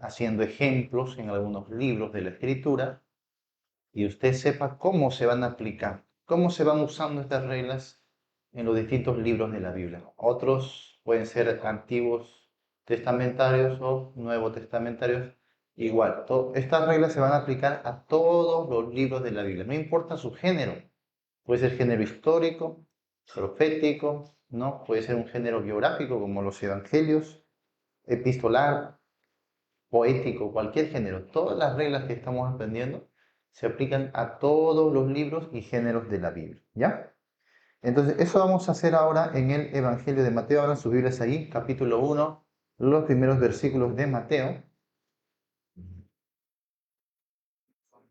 haciendo ejemplos en algunos libros de la Escritura y usted sepa cómo se van a aplicar, cómo se van usando estas reglas en los distintos libros de la Biblia. Otros pueden ser antiguos testamentarios o nuevos testamentarios. Igual, estas reglas se van a aplicar a todos los libros de la Biblia, no importa su género. Puede ser género histórico, profético, ¿no? Puede ser un género biográfico como los evangelios, epistolar, poético, cualquier género. Todas las reglas que estamos aprendiendo se aplican a todos los libros y géneros de la Biblia, ¿ya? Entonces, eso vamos a hacer ahora en el Evangelio de Mateo. Abran sus Biblias ahí, capítulo 1, los primeros versículos de Mateo,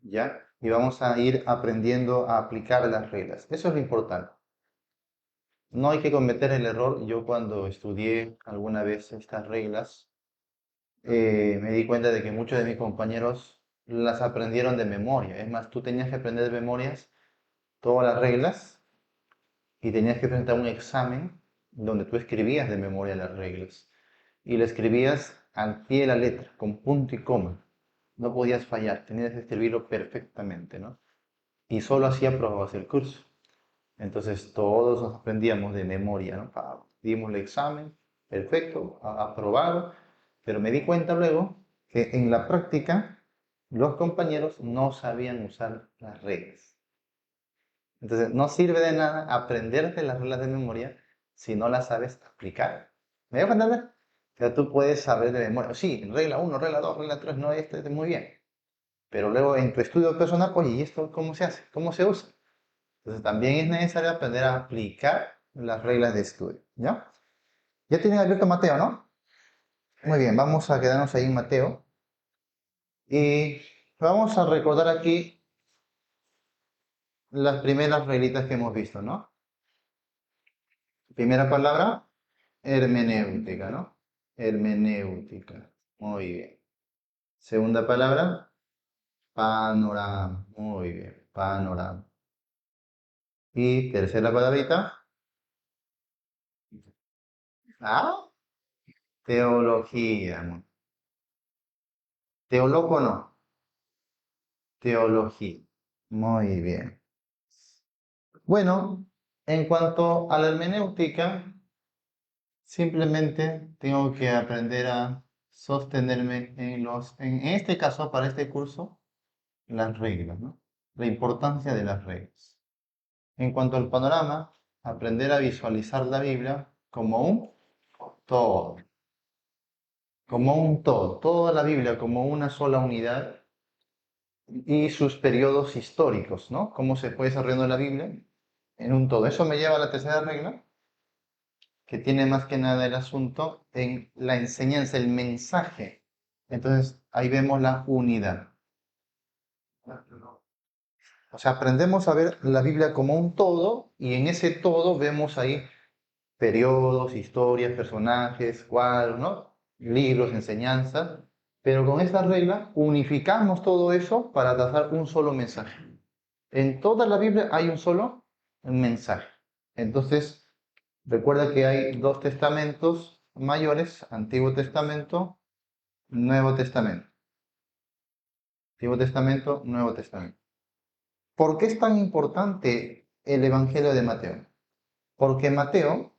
¿ya? Y vamos a ir aprendiendo a aplicar las reglas. Eso es lo importante. No hay que cometer el error. Yo cuando estudié alguna vez estas reglas, me di cuenta de que muchos de mis compañeros las aprendieron de memoria. Es más, tú tenías que aprender de memorias todas las reglas y tenías que presentar un examen donde tú escribías de memoria las reglas. Y lo escribías al pie de la letra, con punto y coma. No podías fallar, tenías que escribirlo perfectamente, ¿no? Y solo así aprobabas el curso. Entonces todos nos aprendíamos de memoria, ¿no? Dimos el examen, perfecto, aprobado, pero me di cuenta luego que en la práctica los compañeros no sabían usar las reglas. Entonces no sirve de nada aprenderte las reglas de memoria si no las sabes aplicar. ¿Me dejo entender? O sea, tú puedes saber de memoria, sí, regla 1, regla 2, regla 3, no, este muy bien. Pero luego en tu estudio personal, oye, ¿y esto cómo se hace? ¿Cómo se usa? Entonces también es necesario aprender a aplicar las reglas de estudio, ¿ya? Ya tienen abierto Mateo, ¿no? Muy bien, vamos a quedarnos ahí en Mateo. Y vamos a recordar aquí las primeras reglitas que hemos visto, ¿no? Primera palabra, hermenéutica, ¿no? Hermenéutica. Muy bien. Segunda palabra, panorama. Muy bien, panorama. Y tercera palabrita, ah, teología. Teólogo no, teología. Muy bien. Bueno, en cuanto a la hermenéutica, simplemente tengo que aprender a sostenerme en este caso, para este curso, las reglas, ¿no? La importancia de las reglas. En cuanto al panorama, aprender a visualizar la Biblia todo, como un todo, toda la Biblia como una sola unidad y sus periodos históricos, ¿no? Cómo se fue desarrollando la Biblia en un todo. Eso me lleva a la tercera regla, que tiene más que nada el asunto en la enseñanza, el mensaje. Entonces, ahí vemos la unidad. O sea, aprendemos a ver la Biblia como un todo y en ese todo vemos ahí periodos, historias, personajes, cuadros, ¿no? Libros, enseñanzas. Pero con esta regla unificamos todo eso para trazar un solo mensaje. En toda la Biblia hay un solo mensaje. Entonces, recuerda que hay dos testamentos mayores, Antiguo Testamento, Nuevo Testamento. Antiguo Testamento, Nuevo Testamento. ¿Por qué es tan importante el Evangelio de Mateo? Porque Mateo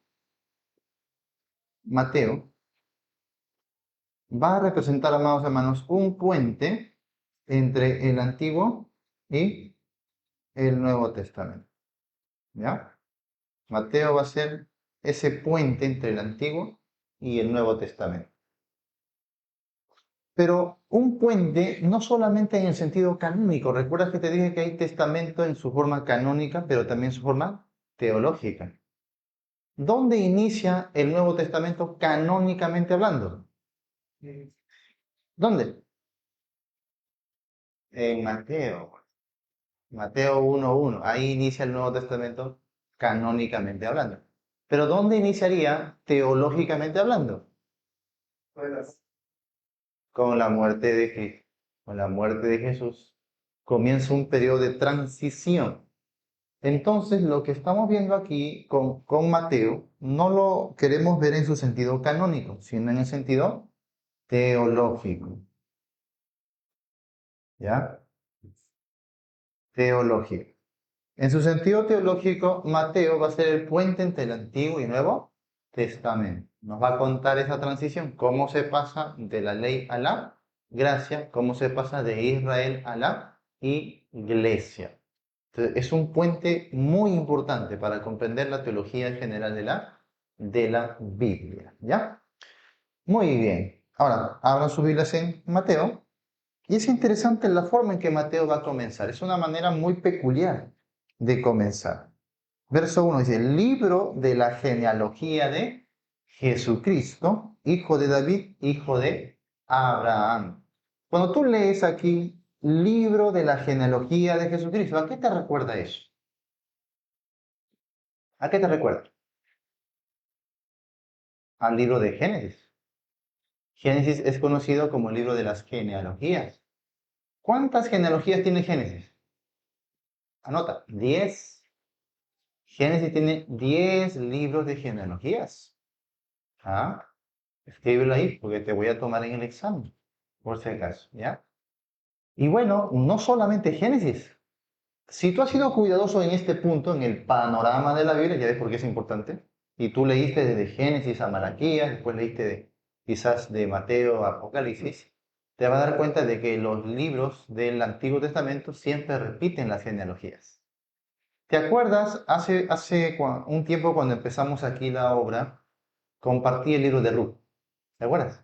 va a representar, amados hermanos, un puente entre el Antiguo y el Nuevo Testamento. ¿Ya? Mateo va a ser ese puente entre el Antiguo y el Nuevo Testamento. Pero un puente no solamente en el sentido canónico. ¿Recuerdas que te dije que hay testamento en su forma canónica, pero también en su forma teológica? ¿Dónde inicia el Nuevo Testamento canónicamente hablando? ¿Dónde? En Mateo. Mateo 1:1. Ahí inicia el Nuevo Testamento canónicamente hablando. Pero ¿dónde iniciaría teológicamente hablando? Con la muerte de Cristo. Con la muerte de Jesús comienza un periodo de transición. Entonces, lo que estamos viendo aquí con Mateo no lo queremos ver en su sentido canónico, sino en el sentido teológico. ¿ya? Teológico. En su sentido teológico, Mateo va a ser el puente entre el Antiguo y Nuevo Testamento. Nos va a contar esa transición, cómo se pasa de la ley a la gracia, cómo se pasa de Israel a la iglesia. Entonces, es un puente muy importante para comprender la teología general de la Biblia, ¿ya? Muy bien. Ahora, abran sus Biblias en Mateo. Y es interesante la forma en que Mateo va a comenzar. Es una manera muy peculiar de comenzar. Verso 1 dice, libro de la genealogía de Jesucristo, hijo de David, hijo de Abraham. Cuando tú lees aquí, libro de la genealogía de Jesucristo, ¿a qué te recuerda eso? ¿A qué te recuerda? Al libro de Génesis. Génesis es conocido como el libro de las genealogías. ¿Cuántas genealogías tiene Génesis? Anota, 10. Génesis tiene 10 libros de genealogías. ¿Ah? Escríbelo ahí porque te voy a tomar en el examen, por si acaso, ¿ya? Y bueno, no solamente Génesis. Si tú has sido cuidadoso en este punto, en el panorama de la Biblia, ya ves por qué es importante, y tú leíste desde Génesis a Malaquías, después leíste quizás de Mateo a Apocalipsis, te vas a dar cuenta de que los libros del Antiguo Testamento siempre repiten las genealogías. ¿Te acuerdas? Hace un tiempo cuando empezamos aquí la obra, compartí el libro de Ruth. ¿Te acuerdas?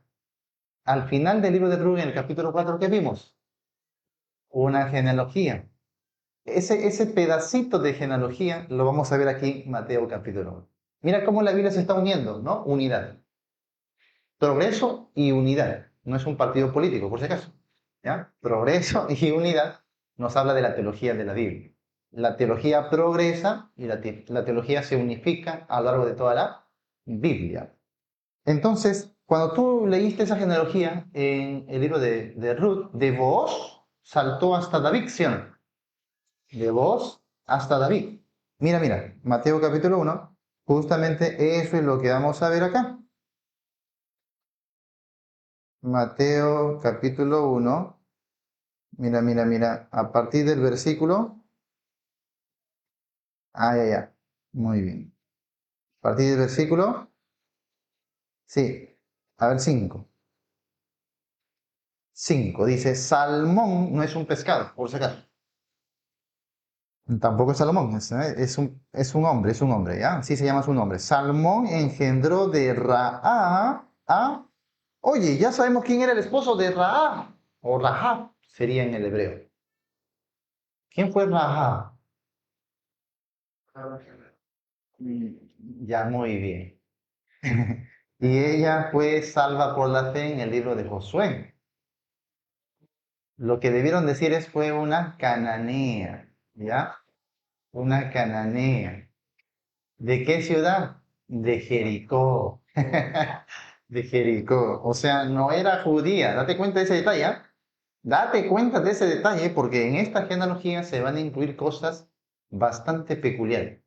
Al final del libro de Ruth, en el capítulo 4, ¿qué vimos? Una genealogía. Ese pedacito de genealogía lo vamos a ver aquí en Mateo capítulo 1. Mira cómo la Biblia se está uniendo, ¿no? Unidad. Progreso y unidad. No es un partido político, por si acaso. ¿Ya? Progreso y unidad nos habla de la teología de la Biblia. La teología progresa y la teología se unifica a lo largo de toda la Biblia. Entonces, cuando tú leíste esa genealogía en el libro de Ruth, de Booz saltó hasta David, ¿sí o no? De Booz hasta David. Mira, mira, Mateo capítulo 1, justamente eso es lo que vamos a ver acá. Mateo capítulo 1, mira, mira, mira, a partir del versículo, ya, muy bien. A partir del versículo, sí, a ver, 5. 5, dice, Salmón no es un pescado, por si acaso. Tampoco es Salomón, es un hombre, ¿ya? Así se llama su nombre. Salmón engendró de Raá a... Oye, ya sabemos quién era el esposo de Raá, o Rahab sería en el hebreo. ¿Quién fue Rahab? Ya, muy bien. Y ella fue salva por la fe en el libro de Josué. Lo que debieron decir es fue una cananea, ¿ya? Una cananea. ¿De qué ciudad? De Jericó. De Jericó. O sea, no era judía. Date cuenta de ese detalle, ¿ah? Date cuenta de ese detalle porque en esta genealogía se van a incluir cosas bastante peculiares,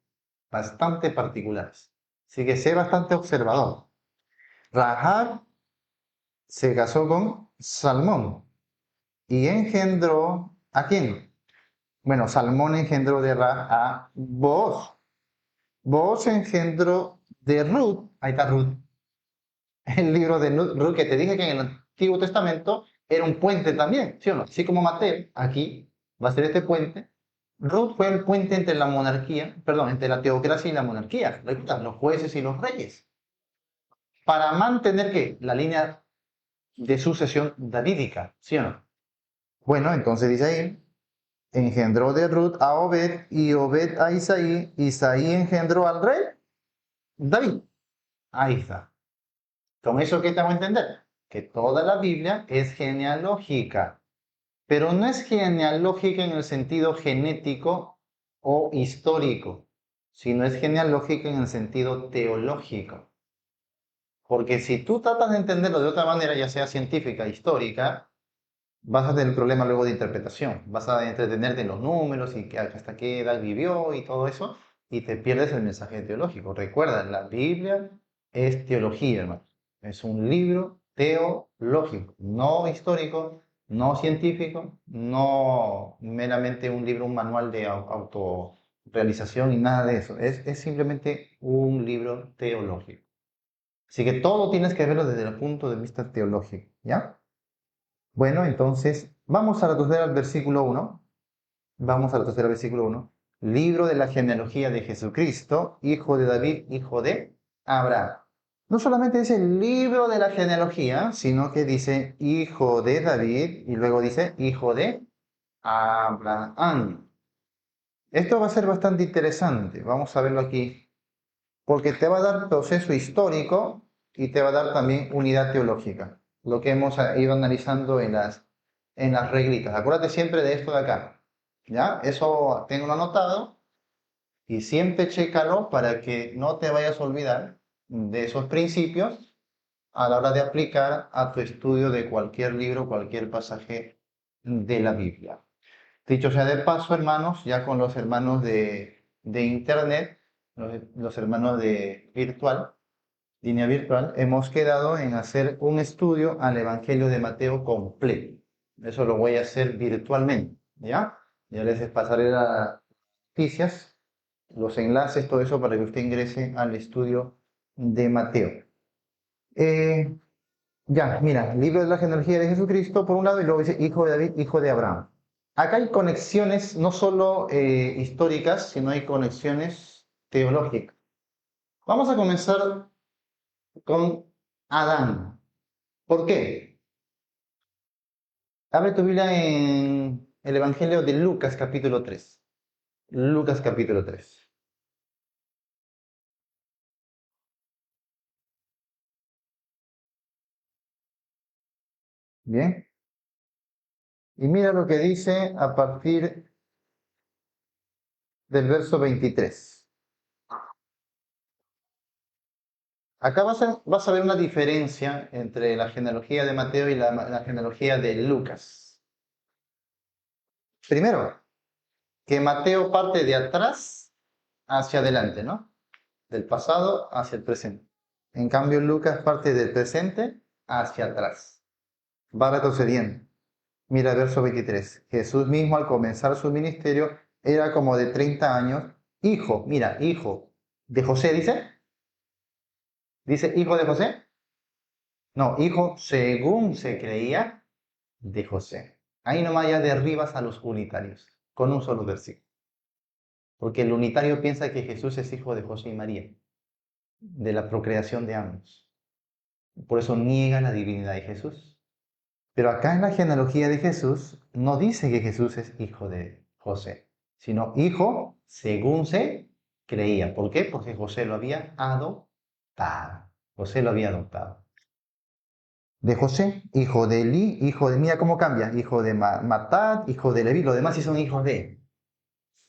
bastante particulares. Así que sé bastante observador. Rahab se casó con Salmón y engendró ¿a quién? Bueno, Salmón engendró de Rahab a Booz. Booz engendró de Ruth. Ahí está Ruth. El libro de Ruth que te dije que en el Antiguo Testamento era un puente también, ¿sí o no? Así como Mateo, aquí va a ser este puente. Ruth fue el puente entre la monarquía, perdón, entre la teocracia y la monarquía, ¿recuerdas? Los jueces y los reyes. Para mantener ¿qué? La línea de sucesión davídica, ¿sí o no? Bueno, entonces dice ahí, engendró de Ruth a Obed y Obed a Isaí, Isaí engendró al rey David. Ahí está. ¿Con eso qué tengo que entender? Que toda la Biblia es genealógica, pero no es genealógica en el sentido genético o histórico, sino es genealógica en el sentido teológico. Porque si tú tratas de entenderlo de otra manera, ya sea científica, histórica, vas a tener problema luego de interpretación. Vas a entretenerte en los números y que hasta qué edad vivió y todo eso, y te pierdes el mensaje teológico. Recuerda, la Biblia es teología, hermano. Es un libro teológico, no histórico no científico, no meramente un libro, un manual de autorrealización y nada de eso. Es simplemente un libro teológico. Así que todo tienes que verlo desde el punto de vista teológico, ¿ya? Bueno, entonces vamos a retroceder al versículo 1. Vamos a retroceder al versículo 1. Libro de la genealogía de Jesucristo, hijo de David, hijo de Abraham. No solamente dice libro de la genealogía, sino que dice hijo de David y luego dice hijo de Abraham. Esto va a ser bastante interesante. Vamos a verlo aquí. Porque te va a dar proceso histórico y te va a dar también unidad teológica. Lo que hemos ido analizando en las reglitas. Acuérdate siempre de esto de acá. ¿Ya? Eso tengo anotado y siempre chécalo para que no te vayas a olvidar de esos principios a la hora de aplicar a tu estudio de cualquier libro, cualquier pasaje de la Biblia. Dicho sea de paso, hermanos, ya con los hermanos de internet, los hermanos de virtual, línea virtual, hemos quedado en hacer un estudio al Evangelio de Mateo completo. Eso lo voy a hacer virtualmente, ¿ya? Ya les pasaré las noticias, los enlaces, todo eso para que usted ingrese al estudio de Mateo. Eh, ya, mira, libro de la genealogía de Jesucristo por un lado y luego dice hijo de David, hijo de Abraham. Acá hay conexiones no solo históricas, sino hay conexiones teológicas. Vamos a comenzar con Adán. ¿Por qué? Abre tu Biblia en el Evangelio de Lucas capítulo 3. Lucas capítulo 3. Bien. Y mira lo que dice a partir del verso 23. Acá vas a ver una diferencia entre la genealogía de Mateo y la genealogía de Lucas. Primero, que Mateo parte de atrás hacia adelante, ¿no? Del pasado hacia el presente. En cambio, Lucas parte del presente hacia atrás. Va retrocediendo. Mira el verso 23. Jesús mismo al comenzar su ministerio era como de 30 años, hijo, mira, hijo de José, dice. Dice hijo de José. No, hijo según se creía de José. Ahí nomás ya derribas a los unitarios con un solo versículo. Porque el unitario piensa que Jesús es hijo de José y María, de la procreación de ambos. Por eso niega la divinidad de Jesús. Pero acá en la genealogía de Jesús no dice que Jesús es hijo de José, sino hijo según se creía. ¿Por qué? Porque José lo había adoptado. José lo había adoptado. De José, hijo de Eli, hijo de, mira cómo cambia, hijo de Matat, hijo de Leví, los demás sí son hijos de.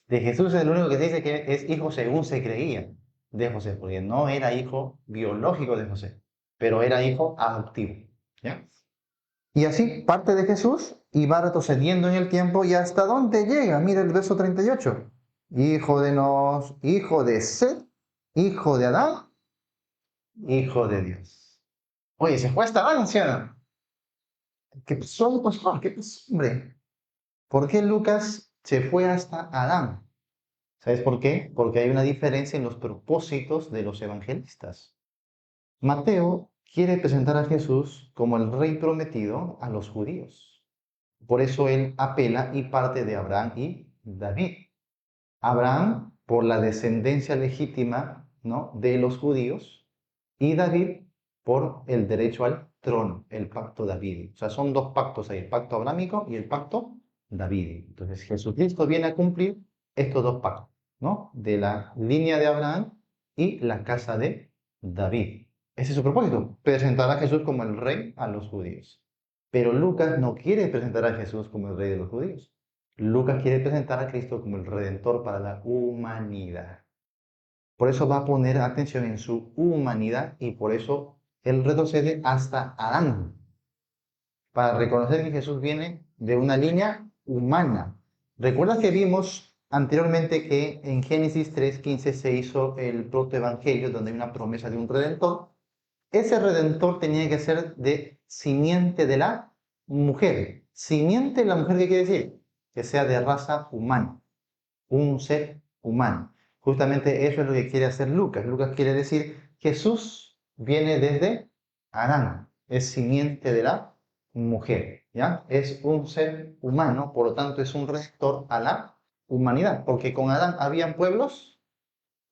De Jesús es el único que se dice que es hijo según se creía de José, porque no era hijo biológico de José, pero era hijo adoptivo. ¿Ya? Y así parte de Jesús y va retrocediendo en el tiempo y hasta dónde llega. Mira el verso 38. Hijo de Nos, hijo de Set, hijo de Adán, hijo de Dios. Oye, se fue hasta Adán, ¿sí o no? ¿Qué pasó, pastor? ¿Qué pasó, hombre? ¿Por qué Lucas se fue hasta Adán? ¿Sabes por qué? Porque hay una diferencia en los propósitos de los evangelistas. Mateo quiere presentar a Jesús como el rey prometido a los judíos. Por eso él apela y parte de Abraham y David. Abraham por la descendencia legítima, ¿no?, de los judíos y David por el derecho al trono, el pacto davídico. O sea, son dos pactos ahí, el pacto abrámico y el pacto davídico. Entonces Jesucristo viene a cumplir estos dos pactos, ¿no? De la línea de Abraham y la casa de David. Ese es su propósito, presentar a Jesús como el rey a los judíos. Pero Lucas no quiere presentar a Jesús como el rey de los judíos. Lucas quiere presentar a Cristo como el redentor para la humanidad. Por eso va a poner atención en su humanidad y por eso él retrocede hasta Adán, para reconocer que Jesús viene de una línea humana. ¿Recuerdas que vimos anteriormente que en Génesis 3:15 se hizo el protoevangelio donde hay una promesa de un redentor? Ese redentor tenía que ser de simiente de la mujer. Simiente de la mujer, ¿qué quiere decir? Que sea de raza humana, un ser humano. Justamente eso es lo que quiere hacer Lucas. Lucas quiere decir, Jesús viene desde Adán, es simiente de la mujer, ¿ya? Es un ser humano, por lo tanto es un redentor a la humanidad, porque con Adán habían pueblos,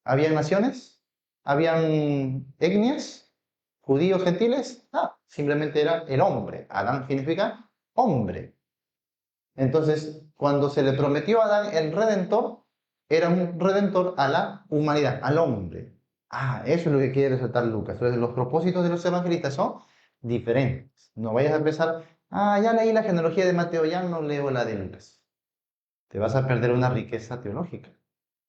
habían naciones, habían etnias, judíos, gentiles, simplemente era el hombre. Adán significa hombre. Entonces, cuando se le prometió a Adán el redentor, era un redentor a la humanidad, al hombre. Eso es lo que quiere resaltar Lucas. Entonces, los propósitos de los evangelistas son diferentes. No vayas a pensar, ya leí la genealogía de Mateo, ya no leo la de Lucas. Te vas a perder una riqueza teológica.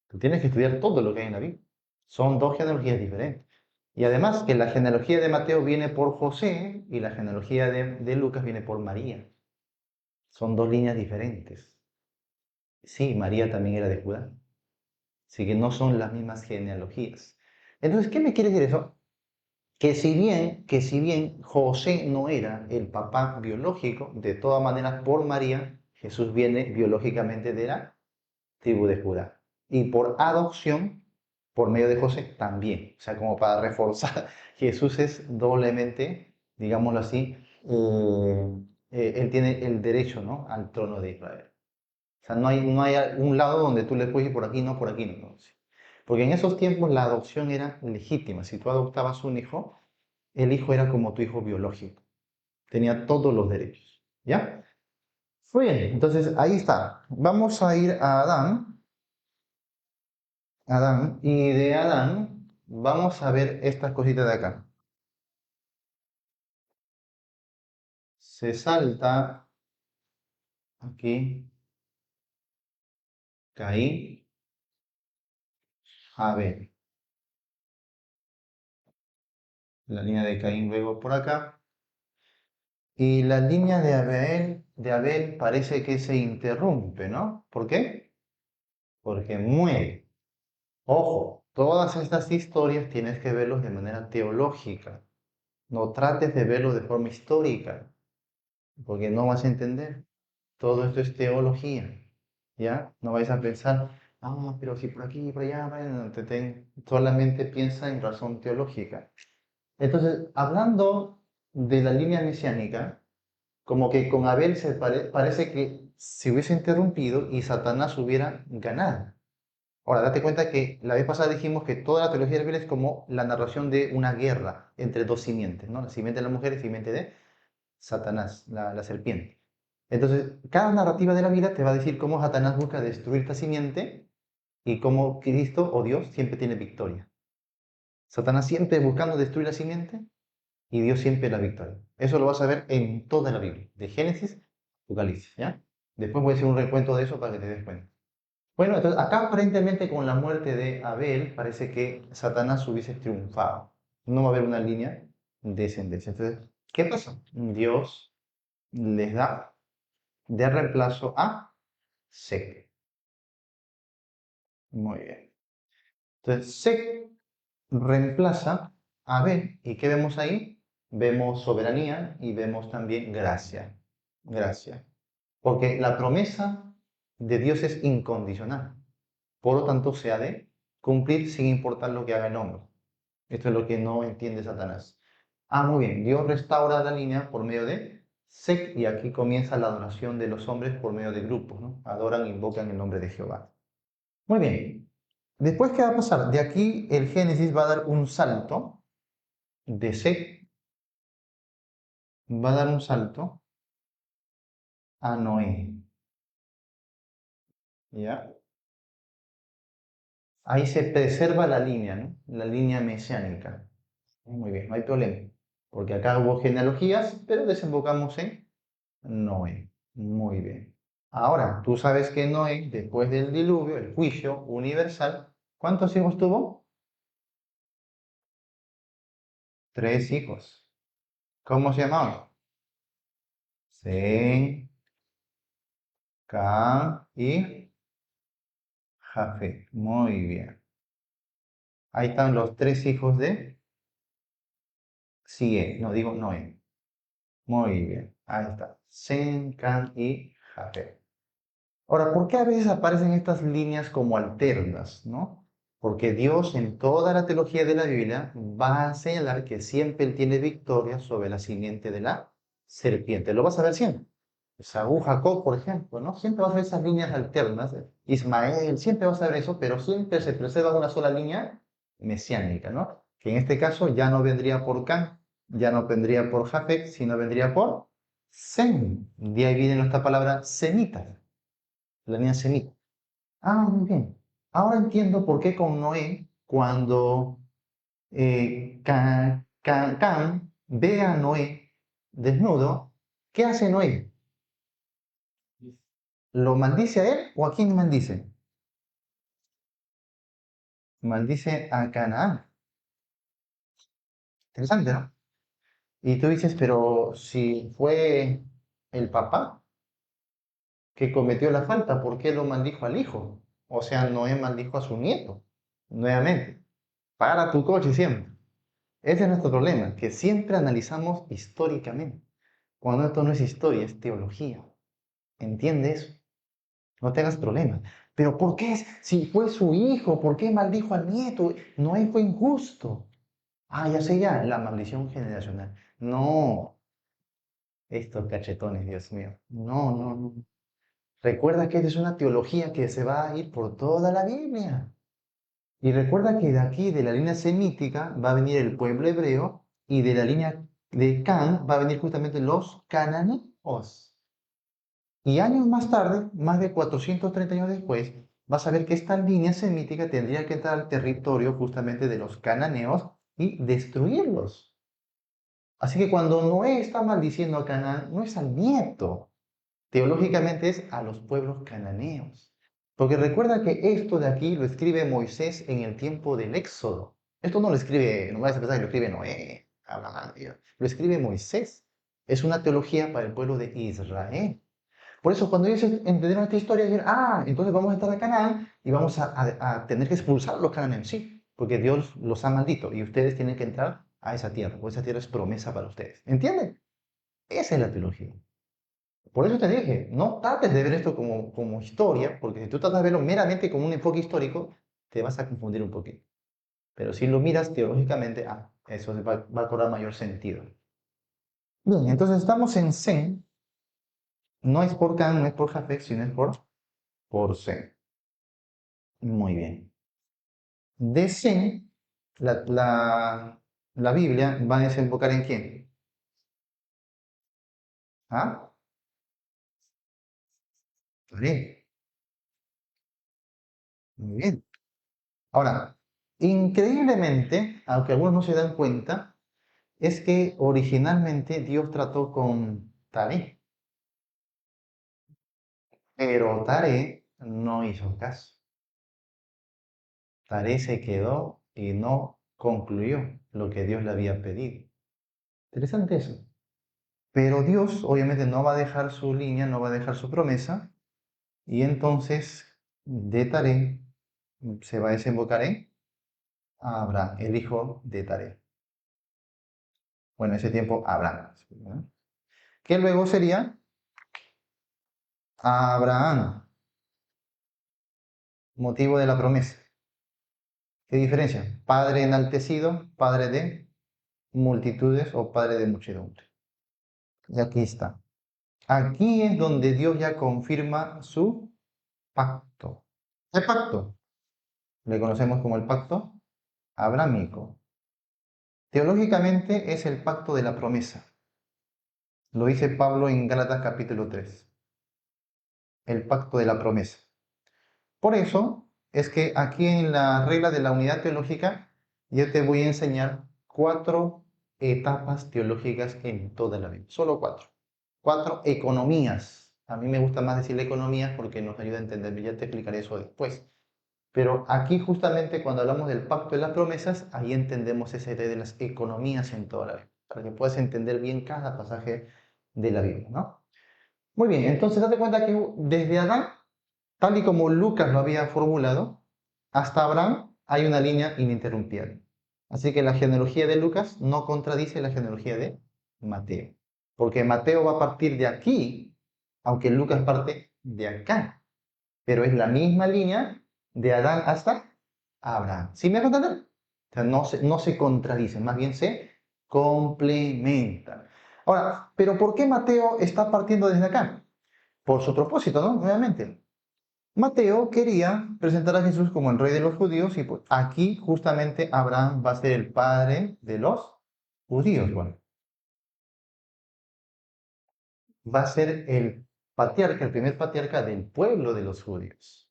Tú tienes que estudiar todo lo que hay en la Biblia. Son dos genealogías diferentes. Y además que la genealogía de Mateo viene por José y la genealogía de Lucas viene por María. Son dos líneas diferentes. Sí, María también era de Judá. Así que no son las mismas genealogías. Entonces, ¿qué me quiere decir eso? Que si bien José no era el papá biológico, de todas maneras por María, Jesús viene biológicamente de la tribu de Judá. Y por adopción, por medio de José, también. O sea, como para reforzar, Jesús es doblemente, digámoslo así, él tiene el derecho, ¿no?, al trono de Israel. O sea, no hay un lado donde tú le puedes ir por aquí, no, por aquí, no. No. Porque en esos tiempos la adopción era legítima. Si tú adoptabas un hijo, el hijo era como tu hijo biológico. Tenía todos los derechos. ¿Ya? Muy bien, entonces ahí está. Vamos a ir a Adán. Adán. Y de Adán vamos a ver estas cositas de acá. Se salta aquí Caín, Abel. La línea de Caín luego por acá. Y la línea de Abel parece que se interrumpe, ¿no? ¿Por qué? Porque muere. Ojo, todas estas historias tienes que verlos de manera teológica. No trates de verlo de forma histórica, porque no vas a entender. Todo esto es teología, ¿ya? No vais a pensar, pero si por aquí, por allá, bueno, solamente piensa en razón teológica. Entonces, hablando de la línea mesiánica, como que con Abel parece que se hubiese interrumpido y Satanás hubiera ganado. Ahora, date cuenta que la vez pasada dijimos que toda la teología de la Biblia es como la narración de una guerra entre dos simientes, ¿no? La simiente de la mujer y la simiente de Satanás, la serpiente. Entonces, cada narrativa de la vida te va a decir cómo Satanás busca destruir esta simiente y cómo Cristo o Dios siempre tiene victoria. Satanás siempre buscando destruir la simiente y Dios siempre la victoria. Eso lo vas a ver en toda la Biblia, de Génesis a Apocalipsis, ¿ya? Después voy a hacer un recuento de eso para que te des cuenta. Bueno, entonces acá aparentemente con la muerte de Abel parece que Satanás hubiese triunfado. No va a haber una línea descendencia. Entonces, ¿qué pasa? Dios les da de reemplazo a Seth. Muy bien. Entonces, Seth reemplaza a Abel. ¿Y qué vemos ahí? Vemos soberanía y vemos también gracia. Gracia. Porque la promesa de Dios es incondicional. Por lo tanto, se ha de cumplir sin importar lo que haga el hombre. Esto es lo que no entiende Satanás. Muy bien. Dios restaura la línea por medio de Seth y aquí comienza la adoración de los hombres por medio de grupos, ¿no? Adoran, invocan el nombre de Jehová. Muy bien. Después, ¿qué va a pasar? De aquí el Génesis va a dar un salto de Seth, va a dar un salto a Noé. ¿Ya? Ahí se preserva la línea, ¿no? La línea mesiánica. Muy bien, no hay problema. Porque acá hubo genealogías, pero desembocamos en Noé. Muy bien. Ahora, tú sabes que Noé, después del diluvio, el juicio universal, ¿cuántos hijos tuvo? 3 hijos. ¿Cómo se llamaban? Sem, Cam y Jafet. Muy bien. Ahí están los 3 hijos de Sie, no digo Noé. Muy bien. Ahí está. Sem, Cam y Jafet. Ahora, ¿por qué a veces aparecen estas líneas como alternas, no? Porque Dios en toda la teología de la Biblia va a señalar que siempre Él tiene victoria sobre la simiente de la serpiente. Lo vas a ver siempre. Saúl, Jacob, por ejemplo, ¿no? Siempre vas a ver esas líneas alternas. Ismael, siempre vas a ver eso, pero siempre se preserva una sola línea mesiánica, ¿no? Que en este caso ya no vendría por Can, ya no vendría por Jafet, sino vendría por Sem. De ahí viene nuestra palabra semita, la línea semita. Ah, muy bien. Ahora entiendo por qué con Noé, cuando Cam ve a Noé desnudo, ¿qué hace Noé? ¿Lo maldice a él o a quién maldice? Maldice a Canaán. Interesante, ¿no? Y tú dices, pero si fue el papá que cometió la falta, ¿por qué lo maldijo al hijo? O sea, Noé maldijo a su nieto. Nuevamente, para tu coche siempre. Ese es nuestro problema, que siempre analizamos históricamente, cuando esto no es historia, es teología. ¿Entiendes eso? No tengas problema. Pero ¿por qué? Si fue su hijo, ¿por qué maldijo al nieto? Noé fue injusto. Ah, ya sé ya, la maldición generacional. No, estos cachetones, Dios mío. No, no, no. Recuerda que esta es una teología que se va a ir por toda la Biblia. Y recuerda que de aquí, de la línea semítica, va a venir el pueblo hebreo y de la línea de Can va a venir justamente los cananeos. Y años más tarde, más de 430 años después, vas a ver que esta línea semítica tendría que entrar al territorio justamente de los cananeos y destruirlos. Así que cuando Noé está maldiciendo a Canaán, no es al nieto, teológicamente es a los pueblos cananeos. Porque recuerda que esto de aquí lo escribe Moisés en el tiempo del Éxodo. Esto no lo escribe, no vayas a pensar que lo escribe Noé, Abraham, lo escribe Moisés. Es una teología para el pueblo de Israel. Por eso cuando ellos entendieron esta historia, dijeron, ah, entonces vamos a estar a Canaán y vamos a tener que expulsar a los cananeos. Sí, porque Dios los ha maldito y ustedes tienen que entrar a esa tierra, o esa tierra es promesa para ustedes. ¿Entienden? Esa es la teología. Por eso te dije, no trates de ver esto como historia, porque si tú tratas de verlo meramente como un enfoque histórico, te vas a confundir un poquito. Pero si lo miras teológicamente, eso va a cobrar mayor sentido. Bien, entonces estamos en Zen, no es por Can, no es por Jafet, sino es por Zen. Muy bien. De Zen, la Biblia va a desembocar ¿en quién? ¿Ah? Bien, muy bien. Ahora, increíblemente, aunque algunos no se dan cuenta, es que originalmente Dios trató con Taré, pero Taré no hizo caso. Taré se quedó y no concluyó lo que Dios le había pedido. Interesante eso. Pero Dios obviamente no va a dejar su línea, no va a dejar su promesa, y entonces de Taré se va a desembocar en Abraham, el hijo de Taré. Bueno, en ese tiempo Abraham, ¿no? Que luego sería Abraham, motivo de la promesa. ¿Qué diferencia? Padre enaltecido, padre de multitudes o padre de muchedumbre. Y aquí está. Aquí es donde Dios ya confirma su pacto. ¿Qué pacto? Le conocemos como el pacto abrámico. Teológicamente es el pacto de la promesa. Lo dice Pablo en Gálatas capítulo 3. El pacto de la promesa. Por eso es que aquí en la regla de la unidad teológica yo te voy a enseñar 4 etapas teológicas en toda la Biblia. Solo 4. 4 economías. A mí me gusta más decirle economías porque nos ayuda a entender. Ya te explicaré eso después. Pero aquí justamente cuando hablamos del pacto de las promesas, ahí entendemos esa idea de las economías en toda la Biblia. Para que puedas entender bien cada pasaje de la Biblia, ¿no? Muy bien, entonces date cuenta que desde Adán, tal y como Lucas lo había formulado, hasta Abraham hay una línea ininterrumpida. Así que la genealogía de Lucas no contradice la genealogía de Mateo. Porque Mateo va a partir de aquí, aunque Lucas parte de acá. Pero es la misma línea de Adán hasta Abraham. ¿Sí me van a entender? O sea, no se contradicen, más bien se complementan. Ahora, ¿pero por qué Mateo está partiendo desde acá? Por su propósito, ¿no? Nuevamente. Mateo quería presentar a Jesús como el rey de los judíos y pues aquí justamente Abraham va a ser el padre de los judíos. Bueno, va a ser el patriarca, el primer patriarca del pueblo de los judíos.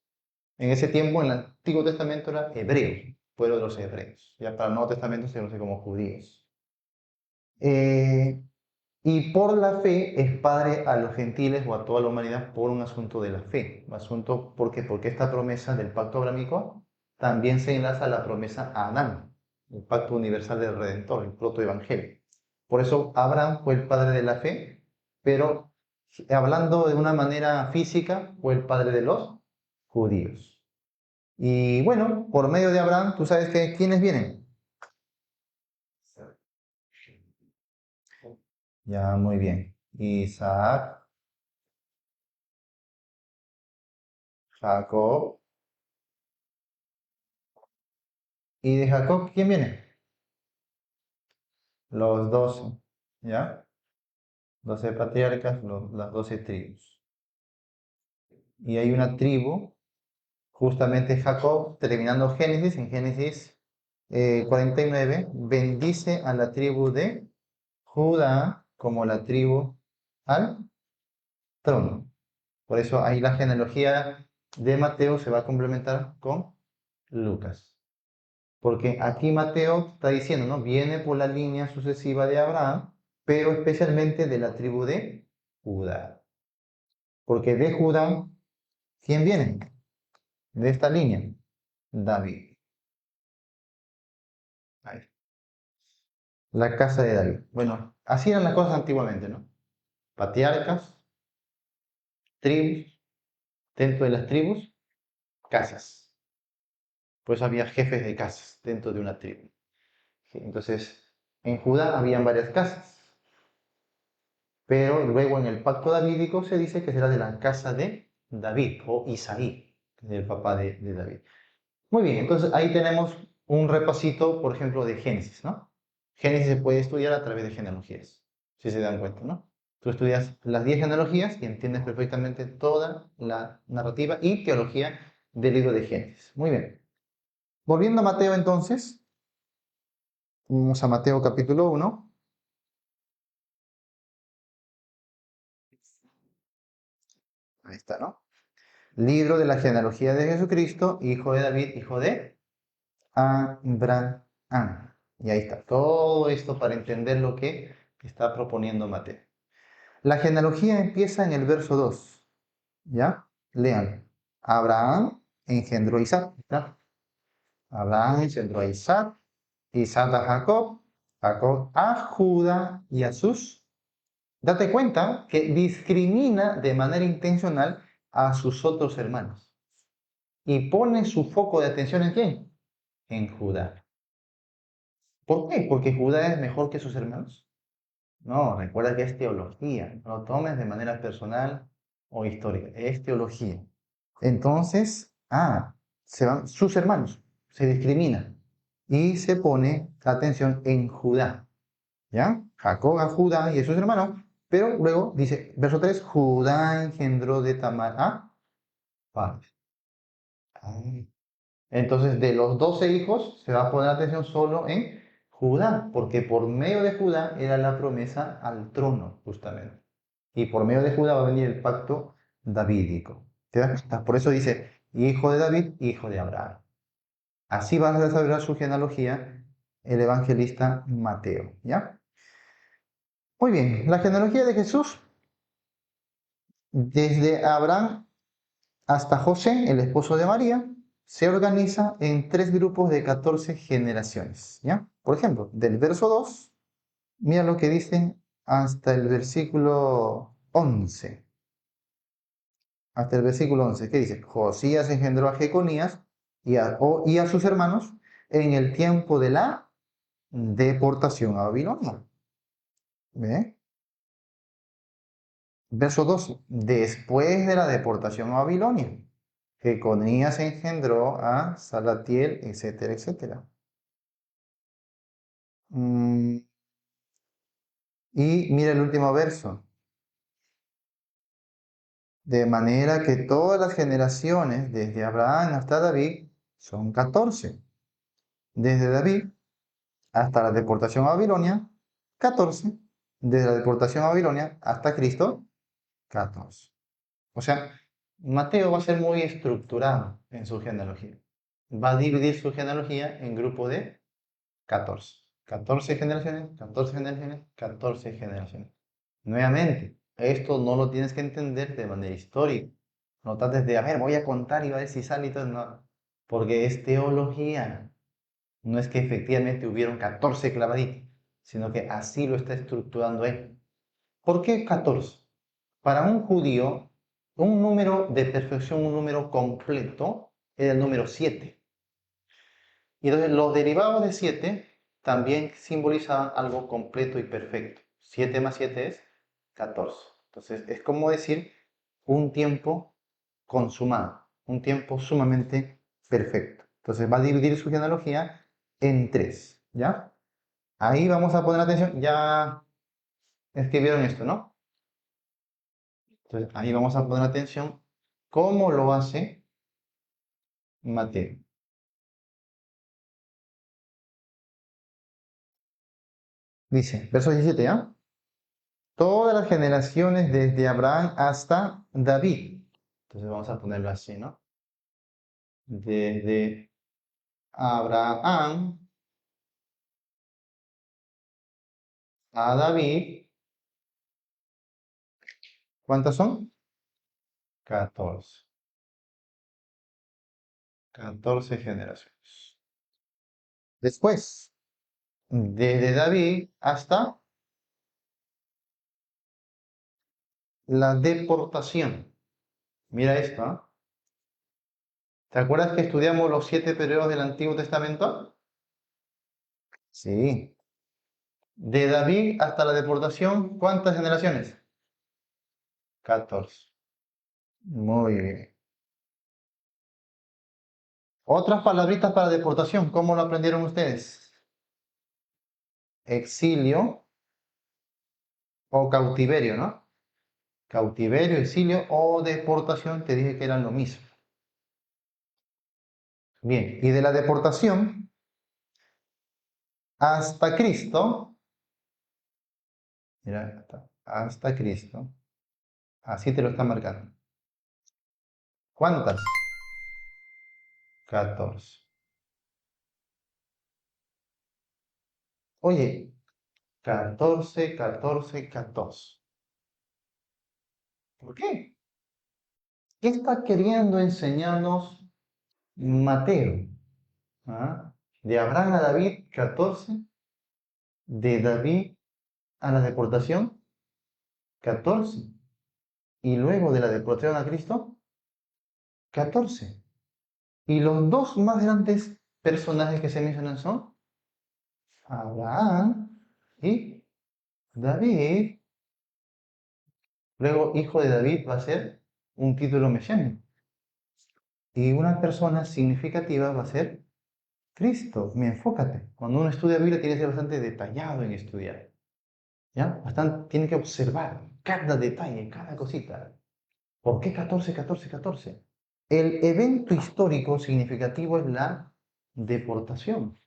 En ese tiempo, en el Antiguo Testamento era hebreo, pueblo de los hebreos. Ya para el Nuevo Testamento se conoce como judíos. Eh, y por la fe es padre a los gentiles o a toda la humanidad por un asunto de la fe. Un asunto, ¿por qué? Porque esta promesa del pacto abrámico también se enlaza a la promesa a Adán, el pacto universal del Redentor, el protoevangelio. Por eso Abraham fue el padre de la fe, pero hablando de una manera física, fue el padre de los judíos. Y bueno, por medio de Abraham, tú sabes que ¿quiénes vienen? Ya, muy bien. Isaac, Jacob. ¿Y de Jacob quién viene? Los 12, ¿ya? 12 patriarcas, las 12 tribus. Y hay una tribu, justamente Jacob, terminando Génesis, en Génesis 49, bendice a la tribu de Judá como la tribu al trono. Por eso ahí la genealogía de Mateo se va a complementar con Lucas. Porque aquí Mateo está diciendo, ¿no? Viene por la línea sucesiva de Abraham, pero especialmente de la tribu de Judá. Porque de Judá, ¿quién viene? De esta línea, David. Ahí. La casa de David. Bueno, así eran las cosas antiguamente, ¿no? Patriarcas, tribus, dentro de las tribus, casas. Pues había jefes de casas dentro de una tribu. ¿Sí? Entonces, en Judá habían varias casas. Pero luego en el pacto davídico se dice que será de la casa de David o Isaí, el papá de David. Muy bien, entonces ahí tenemos un repasito, por ejemplo, de Génesis, ¿no? Génesis se puede estudiar a través de genealogías, si se dan cuenta, ¿no? Tú estudias las 10 genealogías y entiendes perfectamente toda la narrativa y teología del libro de Génesis. Muy bien. Volviendo a Mateo entonces, vamos a Mateo capítulo 1. Ahí está, ¿no? Libro de la genealogía de Jesucristo, hijo de David, hijo de Abraham. Y ahí está, todo esto para entender lo que está proponiendo Mateo. La genealogía empieza en el verso 2. ¿Ya? Lean. Abraham engendró a Isaac. ¿Está? Abraham engendró a Isaac, Isaac a Jacob, Jacob a Judá y a sus. Date cuenta que discrimina de manera intencional a sus otros hermanos. Y pone su foco de atención en quién? En Judá. ¿Por qué? Porque Judá es mejor que sus hermanos. No, recuerda que es teología. No lo tomes de manera personal o histórica. Es teología. Entonces, se van sus hermanos. Se discrimina. Y se pone atención en Judá. ¿Ya? Jacob a Judá y a sus hermanos. Pero luego dice, verso 3, Judá engendró de Tamar a Par. Entonces, de los 12 hijos, se va a poner atención solo en Judá, porque por medio de Judá era la promesa al trono, justamente. Y por medio de Judá va a venir el pacto davídico. ¿Te das cuenta? Por eso dice, hijo de David, hijo de Abraham. Así va a desarrollar su genealogía el evangelista Mateo, ¿ya? Muy bien, la genealogía de Jesús, desde Abraham hasta José, el esposo de María, se organiza en 3 grupos de 14 generaciones, ¿ya? Por ejemplo, del verso 2, mira lo que dice hasta el versículo 11. Hasta el versículo 11, ¿qué dice? Josías engendró a Jeconías y a sus hermanos en el tiempo de la deportación a Babilonia. ¿Ve? Verso 12. Después de la deportación a Babilonia, Jeconías engendró a Salatiel, etcétera, etcétera. Y mira el último verso. De manera que todas las generaciones, desde Abraham hasta David, son 14. Desde David hasta la deportación a Babilonia, 14. Desde la deportación a Babilonia hasta Cristo, 14. O sea, Mateo va a ser muy estructurado en su genealogía. Va a dividir su genealogía en grupo de 14. 14 generaciones, 14 generaciones, 14 generaciones. Nuevamente, esto no lo tienes que entender de manera histórica. No trates de, a ver, voy a contar y va a ver si sale y todo. No, porque es teología. No es que efectivamente hubieron 14 clavaditos, sino que así lo está estructurando él. ¿Por qué 14? Para un judío, un número de perfección, un número completo, era el número 7. Y entonces los derivados de 7 también simbolizan algo completo y perfecto. 7 más 7 es 14. Entonces es como decir un tiempo consumado, un tiempo sumamente perfecto. Entonces va a dividir su genealogía en 3, ¿ya? Ahí vamos a poner atención, ya escribieron esto, ¿no? Entonces ahí vamos a poner atención cómo lo hace Mateo. Dice, verso 17, ¿ya? Todas las generaciones desde Abraham hasta David. Entonces vamos a ponerlo así, ¿no? Desde Abraham a David, ¿cuántas son? 14. 14 generaciones. Después, desde David hasta la deportación. Mira esto, ¿ah? ¿Te acuerdas que estudiamos los 7 periodos del Antiguo Testamento? Sí. De David hasta la deportación, ¿cuántas generaciones? 14. Muy bien. Otras palabritas para deportación, ¿cómo lo aprendieron ustedes? Exilio o cautiverio, ¿no? Cautiverio, exilio o deportación, te dije que eran lo mismo. Bien, y de la deportación hasta Cristo, mira, hasta Cristo, así te lo está marcando. ¿Cuántas? 14. Oye, 14, 14, 14. ¿Por qué? ¿Qué está queriendo enseñarnos Mateo? ¿Ah? De Abraham a David, 14. De David a la deportación, 14. Y luego de la deportación a Cristo, 14. Y los dos más grandes personajes que se mencionan son Abraham y David. Luego, hijo de David va a ser un título mesiánico. Y una persona significativa va a ser Cristo. Enfócate. Cuando uno estudia Biblia tiene que ser bastante detallado en estudiar. ¿Ya? Bastante, tiene que observar cada detalle, cada cosita. ¿Por qué 14, 14, 14? El evento histórico significativo es la deportación.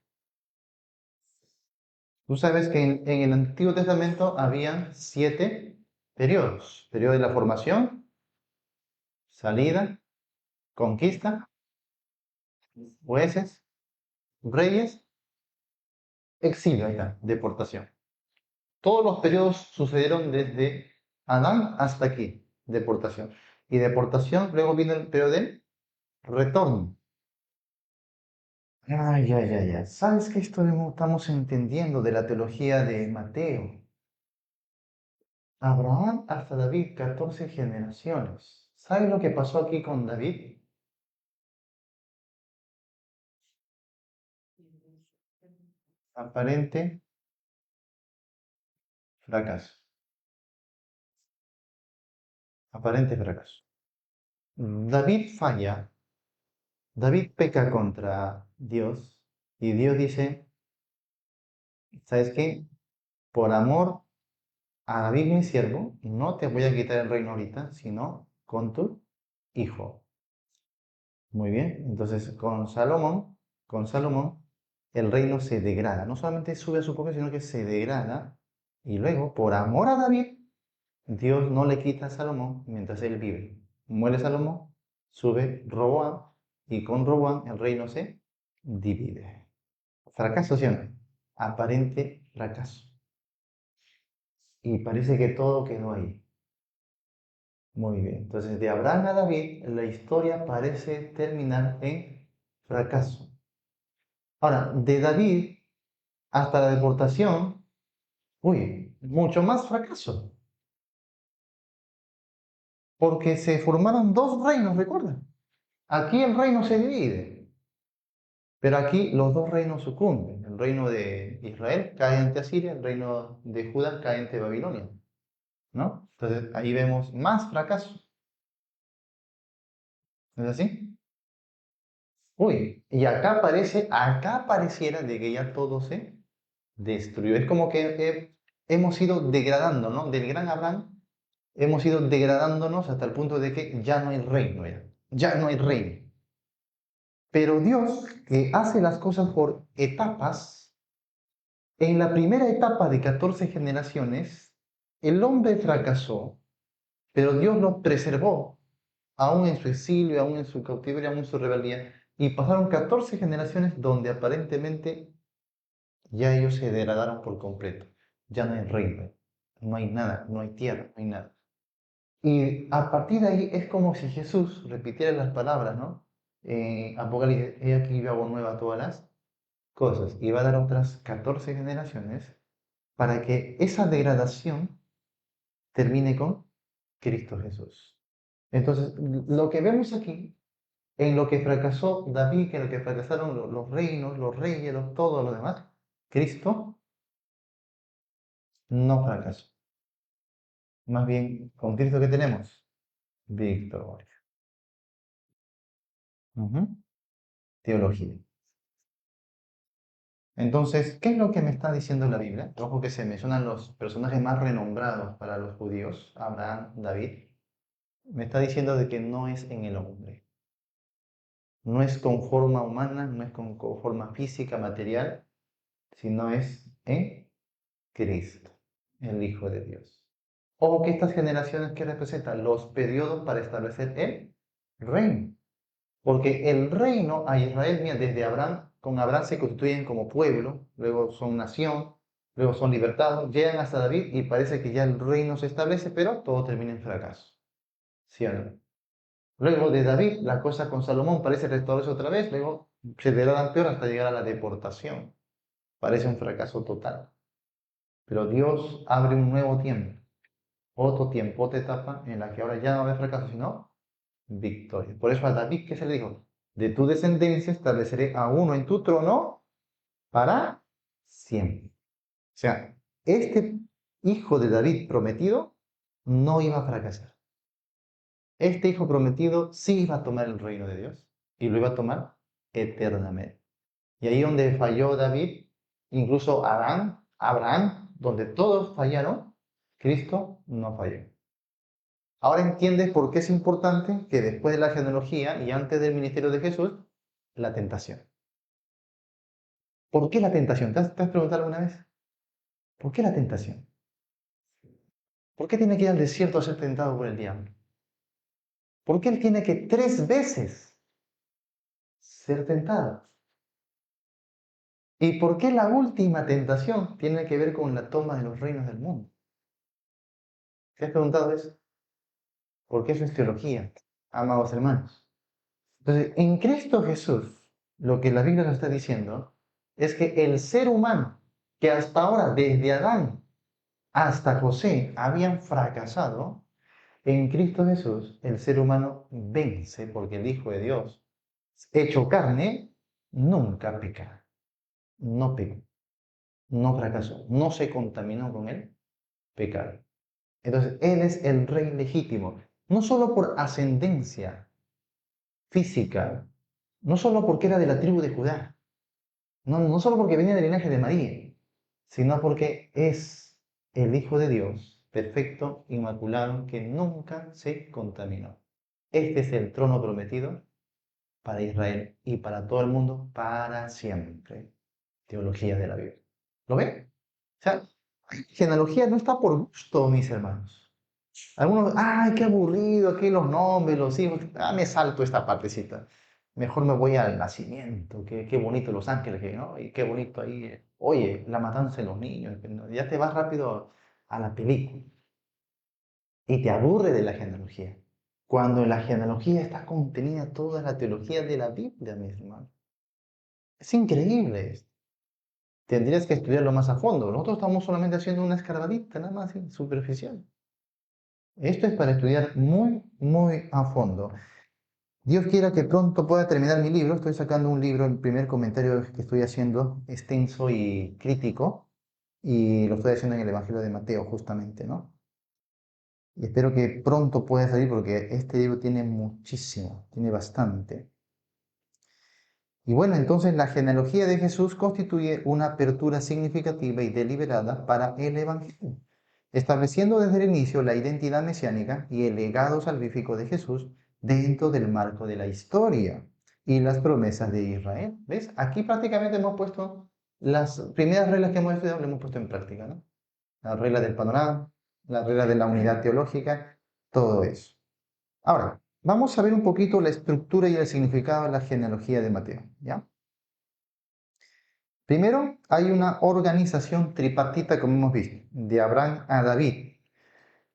Tú sabes que en el Antiguo Testamento había 7 periodos. Periodo de la formación, salida, conquista, jueces, reyes, exilio, ahí está, deportación. Todos los periodos sucedieron desde Adán hasta aquí, deportación. Y deportación, luego vino el periodo de retorno. Ay, ay, ay, ay. ¿Sabes qué estamos entendiendo de la teología de Mateo? Abraham hasta David, 14 generaciones. ¿Sabes lo que pasó aquí con David? Aparente fracaso. Aparente fracaso. David falla, David peca contra Dios y Dios dice, ¿sabes qué? Por amor a David mi siervo, no te voy a quitar el reino ahorita, sino con tu hijo. Muy bien, entonces con Salomón, el reino se degrada. No solamente sube a su propio, sino que se degrada. Y luego, por amor a David, Dios no le quita a Salomón mientras él vive. Muere Salomón, sube Roboam, y con Roboam el reino se divide. Fracaso, ¿sí o no? Aparente fracaso. Y parece que todo quedó ahí. Muy bien. Entonces, de Abraham a David, la historia parece terminar en fracaso. Ahora, de David hasta la deportación, uy, mucho más fracaso. Porque se formaron dos reinos, ¿recuerdan? Aquí el reino se divide, pero aquí los dos reinos sucumben. El reino de Israel cae ante Asiria, el reino de Judá cae ante Babilonia, ¿no? Entonces ahí vemos más fracaso. ¿No es así? Uy, y acá pareciera de que ya todo se destruyó. Es como que hemos ido degradando, ¿no? Del gran Abraham hemos ido degradándonos hasta el punto de que ya no hay reino, ya no hay reino. Pero Dios, que hace las cosas por etapas, en la primera etapa de 14 generaciones, el hombre fracasó, pero Dios lo preservó, aún en su exilio, aún en su cautiverio, aún en su rebeldía. Y pasaron 14 generaciones donde aparentemente ya ellos se degradaron por completo. Ya no hay reino, no hay nada, no hay tierra, no hay nada. Y a partir de ahí es como si Jesús repitiera las palabras, ¿no? Apocalipsis, he aquí yo hago nueva todas las cosas. Y va a dar otras 14 generaciones para que esa degradación termine con Cristo Jesús. Entonces, lo que vemos aquí, en lo que fracasó David, en lo que fracasaron los reinos, los reyes, todo lo demás, Cristo no fracasó. Más bien, con Cristo que tenemos victoria. Ujú. Teología. Entonces, ¿qué es lo que me está diciendo la Biblia? Ojo que se mencionan los personajes más renombrados para los judíos, Abraham, David. Me está diciendo de que no es en el hombre. No es con forma humana, no es con forma física, material, sino es en Cristo, el Hijo de Dios. Ojo que estas generaciones que representan los periodos para establecer el reino. Porque el reino a Israel, mira, desde Abraham, con Abraham se constituyen como pueblo, luego son nación, luego son libertados, llegan hasta David y parece que ya el reino se establece, pero todo termina en fracaso. ¿Sí o no? Luego de David, la cosa con Salomón parece restaurarse otra vez, luego se degradan peor hasta llegar a la deportación. Parece un fracaso total. Pero Dios abre un nuevo tiempo, otra etapa en la que ahora ya no va a haber fracaso, sino victoria. Por eso a David, ¿qué se le dijo? De tu descendencia estableceré a uno en tu trono para siempre. O sea, este hijo de David prometido no iba a fracasar. Este hijo prometido sí iba a tomar el reino de Dios y lo iba a tomar eternamente. Y ahí donde falló David, incluso Abraham, donde todos fallaron, Cristo no falló. Ahora entiendes por qué es importante que después de la genealogía y antes del ministerio de Jesús, la tentación. ¿Por qué la tentación? ¿Te has preguntado alguna vez? ¿Por qué la tentación? ¿Por qué tiene que ir al desierto a ser tentado por el diablo? ¿Por qué él tiene que 3 veces ser tentado? ¿Y por qué la última tentación tiene que ver con la toma de los reinos del mundo? ¿Te has preguntado eso? Porque eso es teología, amados hermanos. Entonces, en Cristo Jesús, lo que la Biblia nos está diciendo es que el ser humano, que hasta ahora, desde Adán hasta José, habían fracasado, en Cristo Jesús el ser humano vence porque el Hijo de Dios, hecho carne, nunca peca. No pecó, no fracasó, no se contaminó con el pecado. Entonces, Él es el Rey legítimo. no solo por ascendencia física, no solo porque era de la tribu de Judá, no solo porque venía del linaje de María, sino porque es el Hijo de Dios, perfecto, inmaculado, que nunca se contaminó. Este es el trono prometido para Israel y para todo el mundo para siempre. Teología de la Biblia. ¿Lo ven? O sea, genealogía no está por gusto, mis hermanos. Algunos, ay, qué aburrido, aquí los nombres, los hijos. Me salto esta partecita. Mejor me voy al nacimiento, qué bonito Los Ángeles, ¿no? Y qué bonito ahí. Oye, la matanza de los niños. Ya te vas rápido a la película y te aburre de la genealogía. Cuando en la genealogía está contenida toda la teología de la Biblia, mis hermanos. Es increíble esto. Tendrías que estudiarlo más a fondo. Nosotros estamos solamente haciendo una escarbadita, nada más, ¿sí? Superficial. Esto es para estudiar muy, muy a fondo. Dios quiera que pronto pueda terminar mi libro. Estoy sacando un libro, el primer comentario que estoy haciendo, extenso y crítico, y lo estoy haciendo en el Evangelio de Mateo, justamente, ¿no? Y espero que pronto pueda salir porque este libro tiene muchísimo, tiene bastante. Y bueno, entonces la genealogía de Jesús constituye una apertura significativa y deliberada para el Evangelio, estableciendo desde el inicio la identidad mesiánica y el legado salvífico de Jesús dentro del marco de la historia y las promesas de Israel. ¿Ves? Aquí prácticamente hemos puesto las primeras reglas que hemos estudiado, las hemos puesto en práctica, ¿no? La regla del panorama, la regla de la unidad teológica, todo eso. Ahora, vamos a ver un poquito la estructura y el significado de la genealogía de Mateo, ¿ya? Primero, hay una organización tripartita, como hemos visto, de Abraham a David.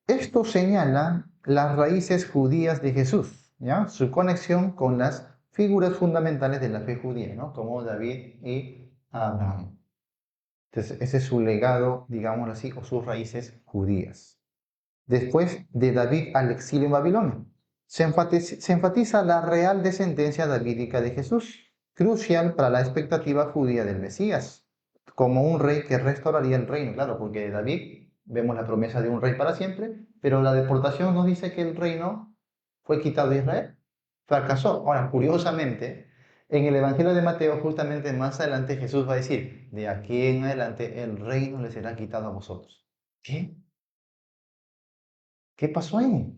Esto señala las raíces judías de Jesús, ¿ya? Su conexión con las figuras fundamentales de la fe judía, ¿no? Como David y Abraham. Entonces, ese es su legado, digámoslo así, o sus raíces judías. Después de David al exilio en Babilonia, se enfatiza la real descendencia davídica de Jesús, crucial para la expectativa judía del Mesías, como un rey que restauraría el reino. Claro, porque de David vemos la promesa de un rey para siempre, pero la deportación nos dice que el reino fue quitado de Israel, fracasó. Ahora, curiosamente, en el Evangelio de Mateo, justamente más adelante, Jesús va a decir, de aquí en adelante el reino le será quitado a vosotros. ¿Qué? ¿Qué pasó ahí?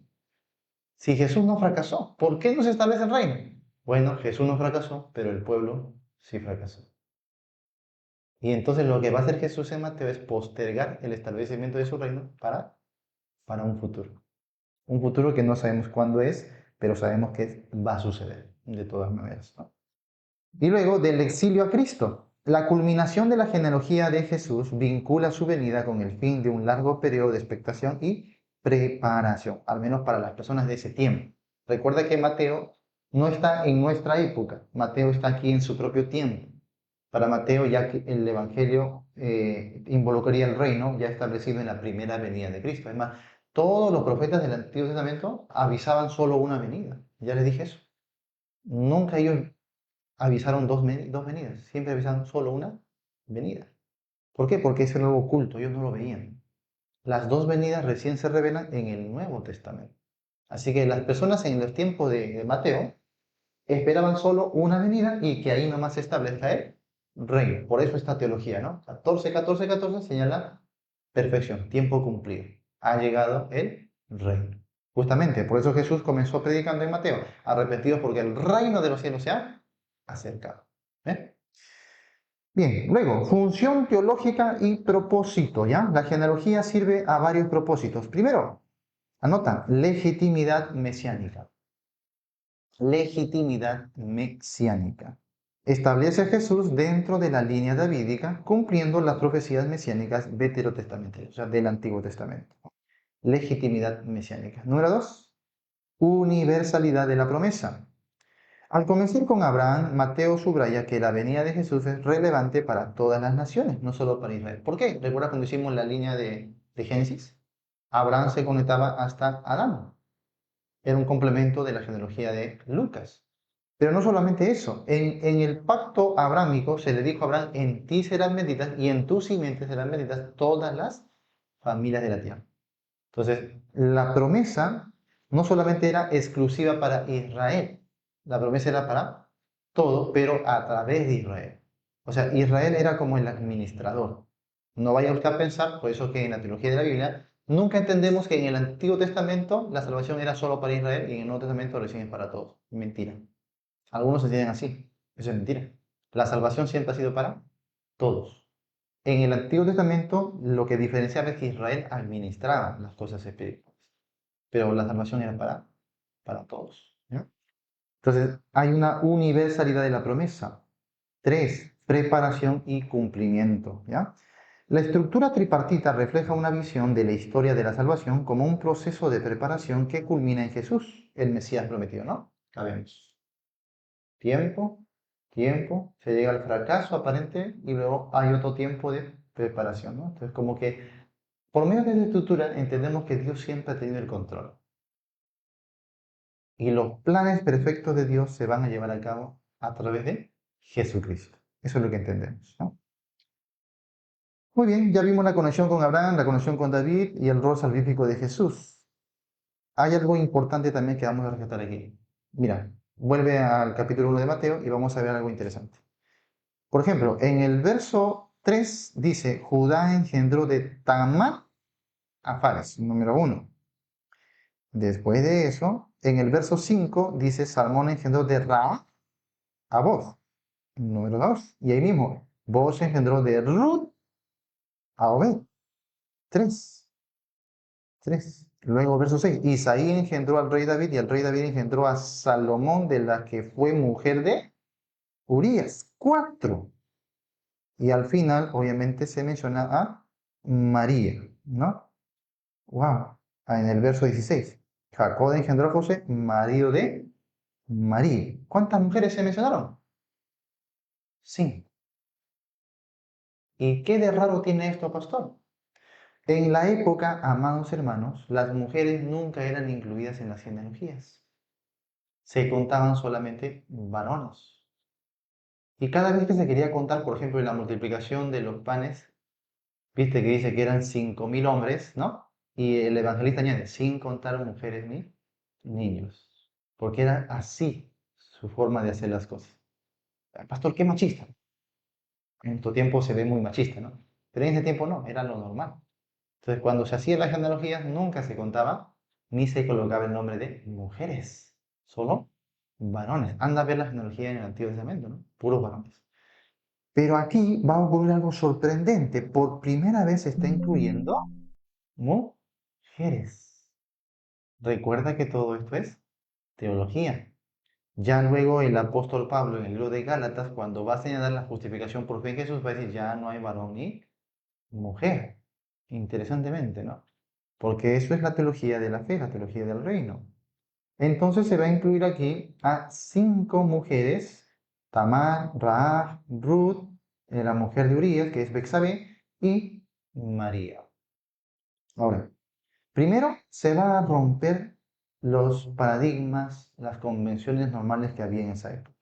Si Jesús no fracasó, ¿por qué no se establece el reino? Bueno, Jesús no fracasó, pero el pueblo sí fracasó. Y entonces lo que va a hacer Jesús en Mateo es postergar el establecimiento de su reino para un futuro. Un futuro que no sabemos cuándo es, pero sabemos que va a suceder, de todas maneras, ¿no? Y luego del exilio a Cristo. La culminación de la genealogía de Jesús vincula su venida con el fin de un largo periodo de expectación y preparación, al menos para las personas de ese tiempo. Recuerda que Mateo no está en nuestra época, Mateo está aquí en su propio tiempo. Para Mateo ya que el Evangelio involucraría el reino ya establecido en la primera venida de Cristo. Es más, todos los profetas del Antiguo Testamento avisaban solo una venida. Ya les dije eso. Nunca ellos avisaron dos venidas, siempre avisaron solo una venida. ¿Por qué? Porque eso era algo oculto, ellos no lo veían. Las dos venidas recién se revelan en el Nuevo Testamento. Así que las personas en los tiempos de Mateo esperaban solo una venida y que ahí nomás se establezca el reino. Por eso esta teología, ¿no? 14, 14, 14 señala perfección, tiempo cumplido. Ha llegado el reino. Justamente, por eso Jesús comenzó predicando en Mateo, arrepentidos porque el reino de los cielos se ha acercado. ¿Eh? Bien, luego, función teológica y propósito, ¿ya? La genealogía sirve a varios propósitos. Primero, anota, legitimidad mesiánica. Legitimidad mesiánica. Establece a Jesús dentro de la línea davídica, cumpliendo las profecías mesiánicas veterotestamentarias, o sea, del Antiguo Testamento. Legitimidad mesiánica. Número 2, universalidad de la promesa. Al comenzar con Abraham, Mateo subraya que la venida de Jesús es relevante para todas las naciones, no solo para Israel. ¿Por qué? ¿Recuerda cuando hicimos la línea de Génesis? Abraham se conectaba hasta Adán. Era un complemento de la genealogía de Lucas. Pero no solamente eso, en el pacto abrámico se le dijo a Abraham, en ti serán benditas y en tu simiente serán benditas todas las familias de la tierra. Entonces, la promesa no solamente era exclusiva para Israel, la promesa era para todos, pero a través de Israel. O sea, Israel era como el administrador. No vaya usted a pensar, por eso que en la teología de la Biblia nunca entendemos que en el Antiguo Testamento la salvación era solo para Israel y en el Nuevo Testamento recién es para todos. Mentira. Algunos entienden así. Eso es mentira. La salvación siempre ha sido para todos. En el Antiguo Testamento lo que diferenciaba es que Israel administraba las cosas espirituales, pero la salvación era para todos. ¿Ya? Entonces, hay una universalidad de la promesa. Tres, preparación y cumplimiento. ¿Ya? La estructura tripartita refleja una visión de la historia de la salvación como un proceso de preparación que culmina en Jesús, el Mesías prometido, ¿no? Sabemos. Tiempo, tiempo, se llega al fracaso aparente y luego hay otro tiempo de preparación, ¿no? Entonces, como que por medio de la estructura entendemos que Dios siempre ha tenido el control y los planes perfectos de Dios se van a llevar a cabo a través de Jesucristo. Eso es lo que entendemos, ¿no? Muy bien, ya vimos la conexión con Abraham, la conexión con David y el rol salvífico de Jesús. Hay algo importante también que vamos a rescatar aquí. Mira, vuelve al capítulo 1 de Mateo y vamos a ver algo interesante. Por ejemplo, en el verso 3 dice, Judá engendró de Tamar a Fares, número 1. Después de eso, en el verso 5 dice, Salmón engendró de Ra a Boz, número 2. Y ahí mismo, Boz engendró de Ruth a Obed, 3. 3. Luego, verso 6, Isaí engendró al rey David y el rey David engendró a Salomón de la que fue mujer de Urías, 4. Y al final, obviamente, se menciona a María, ¿no? Wow. En el verso 16. Jacob engendró a José, marido de María. ¿Cuántas mujeres se mencionaron? 5. ¿Y qué de raro tiene esto, pastor? En la época, amados hermanos, las mujeres nunca eran incluidas en las genealogías. Se contaban solamente varones. Y cada vez que se quería contar, por ejemplo, en la multiplicación de los panes, viste que dice que eran 5.000 hombres, ¿no? Y el evangelista añade, sin contar mujeres ni niños. Porque era así su forma de hacer las cosas. Pastor, qué machista. En tu tiempo se ve muy machista, ¿no? Pero en ese tiempo no, era lo normal. Entonces, cuando se hacían las genealogías, nunca se contaba ni se colocaba el nombre de mujeres, solo varones. Anda a ver la genealogía en el Antiguo Testamento, ¿no? Puros varones. Pero aquí va a ocurrir algo sorprendente. Por primera vez se está incluyendo mujeres. Recuerda que todo esto es teología. Ya luego el apóstol Pablo en el libro de Gálatas, cuando va a señalar la justificación por fe en Jesús, va a decir, ya no hay varón ni mujer. Interesantemente, ¿no? Porque eso es la teología de la fe, la teología del reino. Entonces se va a incluir aquí a 5 mujeres, Tamar, Raab, Ruth, la mujer de Urías, que es Bexabé, y María. Ahora, primero se va a romper los paradigmas, las convenciones normales que había en esa época.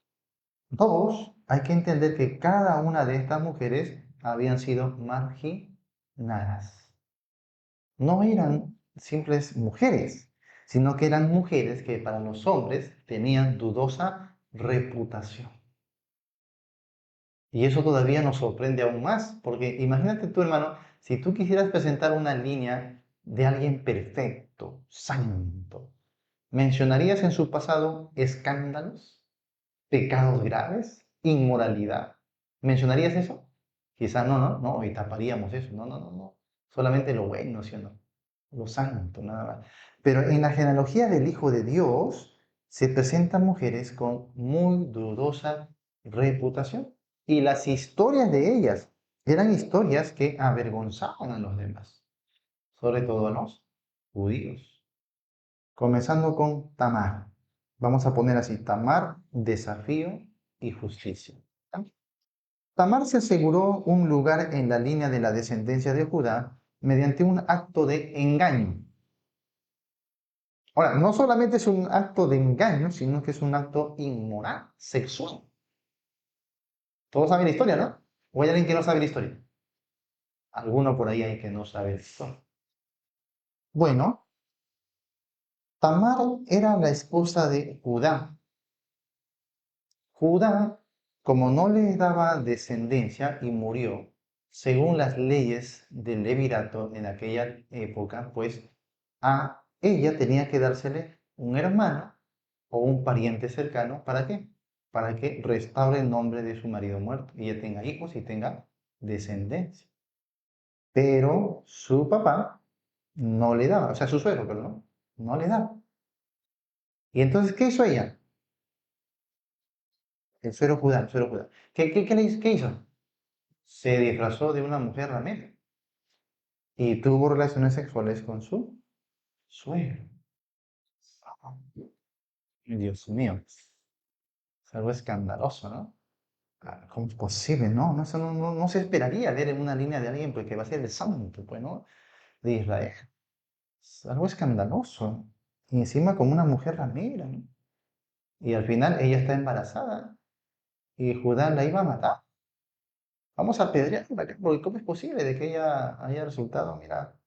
Dos, hay que entender que cada una de estas mujeres habían sido marginadas. No eran simples mujeres, sino que eran mujeres que para los hombres tenían dudosa reputación. Y eso todavía nos sorprende aún más, porque imagínate tú, hermano, si tú quisieras presentar una línea de alguien perfecto, santo, ¿mencionarías en su pasado escándalos, pecados graves, inmoralidad? ¿Mencionarías eso? Quizás no, y taparíamos eso. No. Solamente lo bueno, ¿sí o no? Lo santo, nada más. Pero en la genealogía del Hijo de Dios se presentan mujeres con muy dudosa reputación. Y las historias de ellas eran historias que avergonzaban a los demás, sobre todo a los judíos. Comenzando con Tamar. Vamos a poner así, Tamar, desafío y justicia. Tamar se aseguró un lugar en la línea de la descendencia de Judá mediante un acto de engaño. Ahora, no solamente es un acto de engaño, sino que es un acto inmoral, sexual. Todos saben la historia, ¿no? ¿O hay alguien que no sabe la historia? Alguno por ahí hay que no sabe la historia. Bueno, Tamar era la esposa de Judá. Judá, como no le daba descendencia y murió, según las leyes del levirato en aquella época, pues a ella tenía que dársele un hermano o un pariente cercano. ¿Para qué? Para que restaure el nombre de su marido muerto y ella tenga hijos y tenga descendencia. Pero su papá no le daba, o sea, su suegro, perdón, no le daba. Y entonces, ¿qué hizo ella? El suero Judá. ¿Qué hizo? Se disfrazó de una mujer ramera y tuvo relaciones sexuales con su suegro. Dios mío, es algo escandaloso, ¿no? ¿Cómo es posible? No, no, eso no se esperaría ver en una línea de alguien pues, que va a ser el santo, pues, ¿no? De Israel. Es algo escandaloso. Y encima con una mujer ramera, ¿no? Y al final ella está embarazada y Judá la iba a matar. Vamos a apedrearla, porque ¿cómo es posible de que ella haya resultado, mira,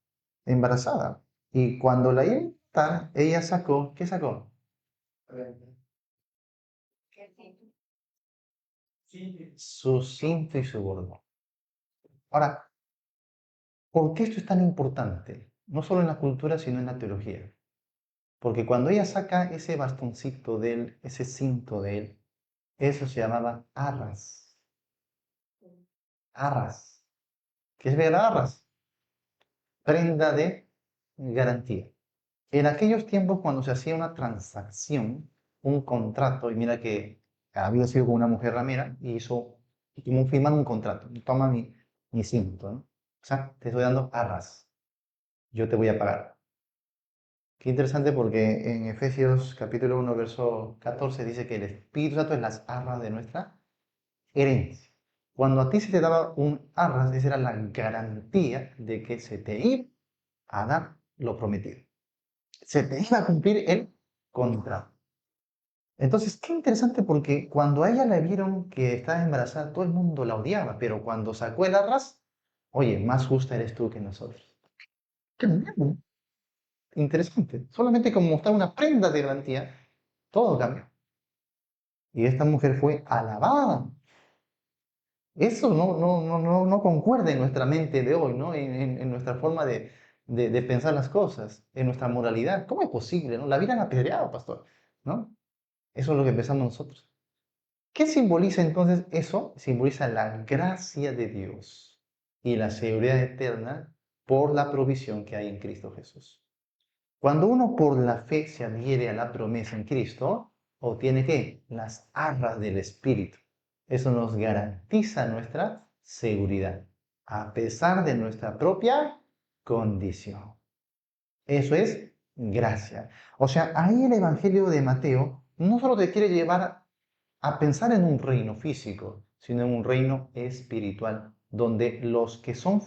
embarazada? Y cuando la iba a matar, ella sacó, ¿qué sacó? Su cinto y su bordón. Ahora, ¿por qué esto es tan importante? No solo en la cultura, sino en la teología. Porque cuando ella saca ese bastoncito de él, ese cinto de él, eso se llamaba arras. Arras. ¿Qué es ver arras? Prenda de garantía. En aquellos tiempos, cuando se hacía una transacción, un contrato, y mira que había sido con una mujer ramera, y hizo como firmar un contrato. Toma mi cinto, ¿no? O sea, te estoy dando arras. Yo te voy a pagar. Qué interesante porque en Efesios capítulo 1 verso 14 dice que el Espíritu Santo es las arras de nuestra herencia. Cuando a ti se te daba un arras, esa era la garantía de que se te iba a dar lo prometido. Se te iba a cumplir el contrato. Entonces, qué interesante porque cuando a ella le vieron que estaba embarazada, todo el mundo la odiaba, pero cuando sacó el arras, oye, más justa eres tú que nosotros. Qué bien. Interesante. Solamente como mostrar una prenda de garantía, todo cambió. Y esta mujer fue alabada. Eso no concuerda en nuestra mente de hoy, ¿no? En nuestra forma de pensar las cosas, en nuestra moralidad. ¿Cómo es posible, no? La hubieran apedreado, pastor, ¿no? Eso es lo que pensamos nosotros. ¿Qué simboliza entonces eso? Simboliza la gracia de Dios y la seguridad eterna por la provisión que hay en Cristo Jesús. Cuando uno por la fe se adhiere a la promesa en Cristo, obtiene ¿qué? Las arras del Espíritu. Eso nos garantiza nuestra seguridad, a pesar de nuestra propia condición. Eso es gracia. O sea, ahí el Evangelio de Mateo no solo te quiere llevar a pensar en un reino físico, sino en un reino espiritual, donde los que son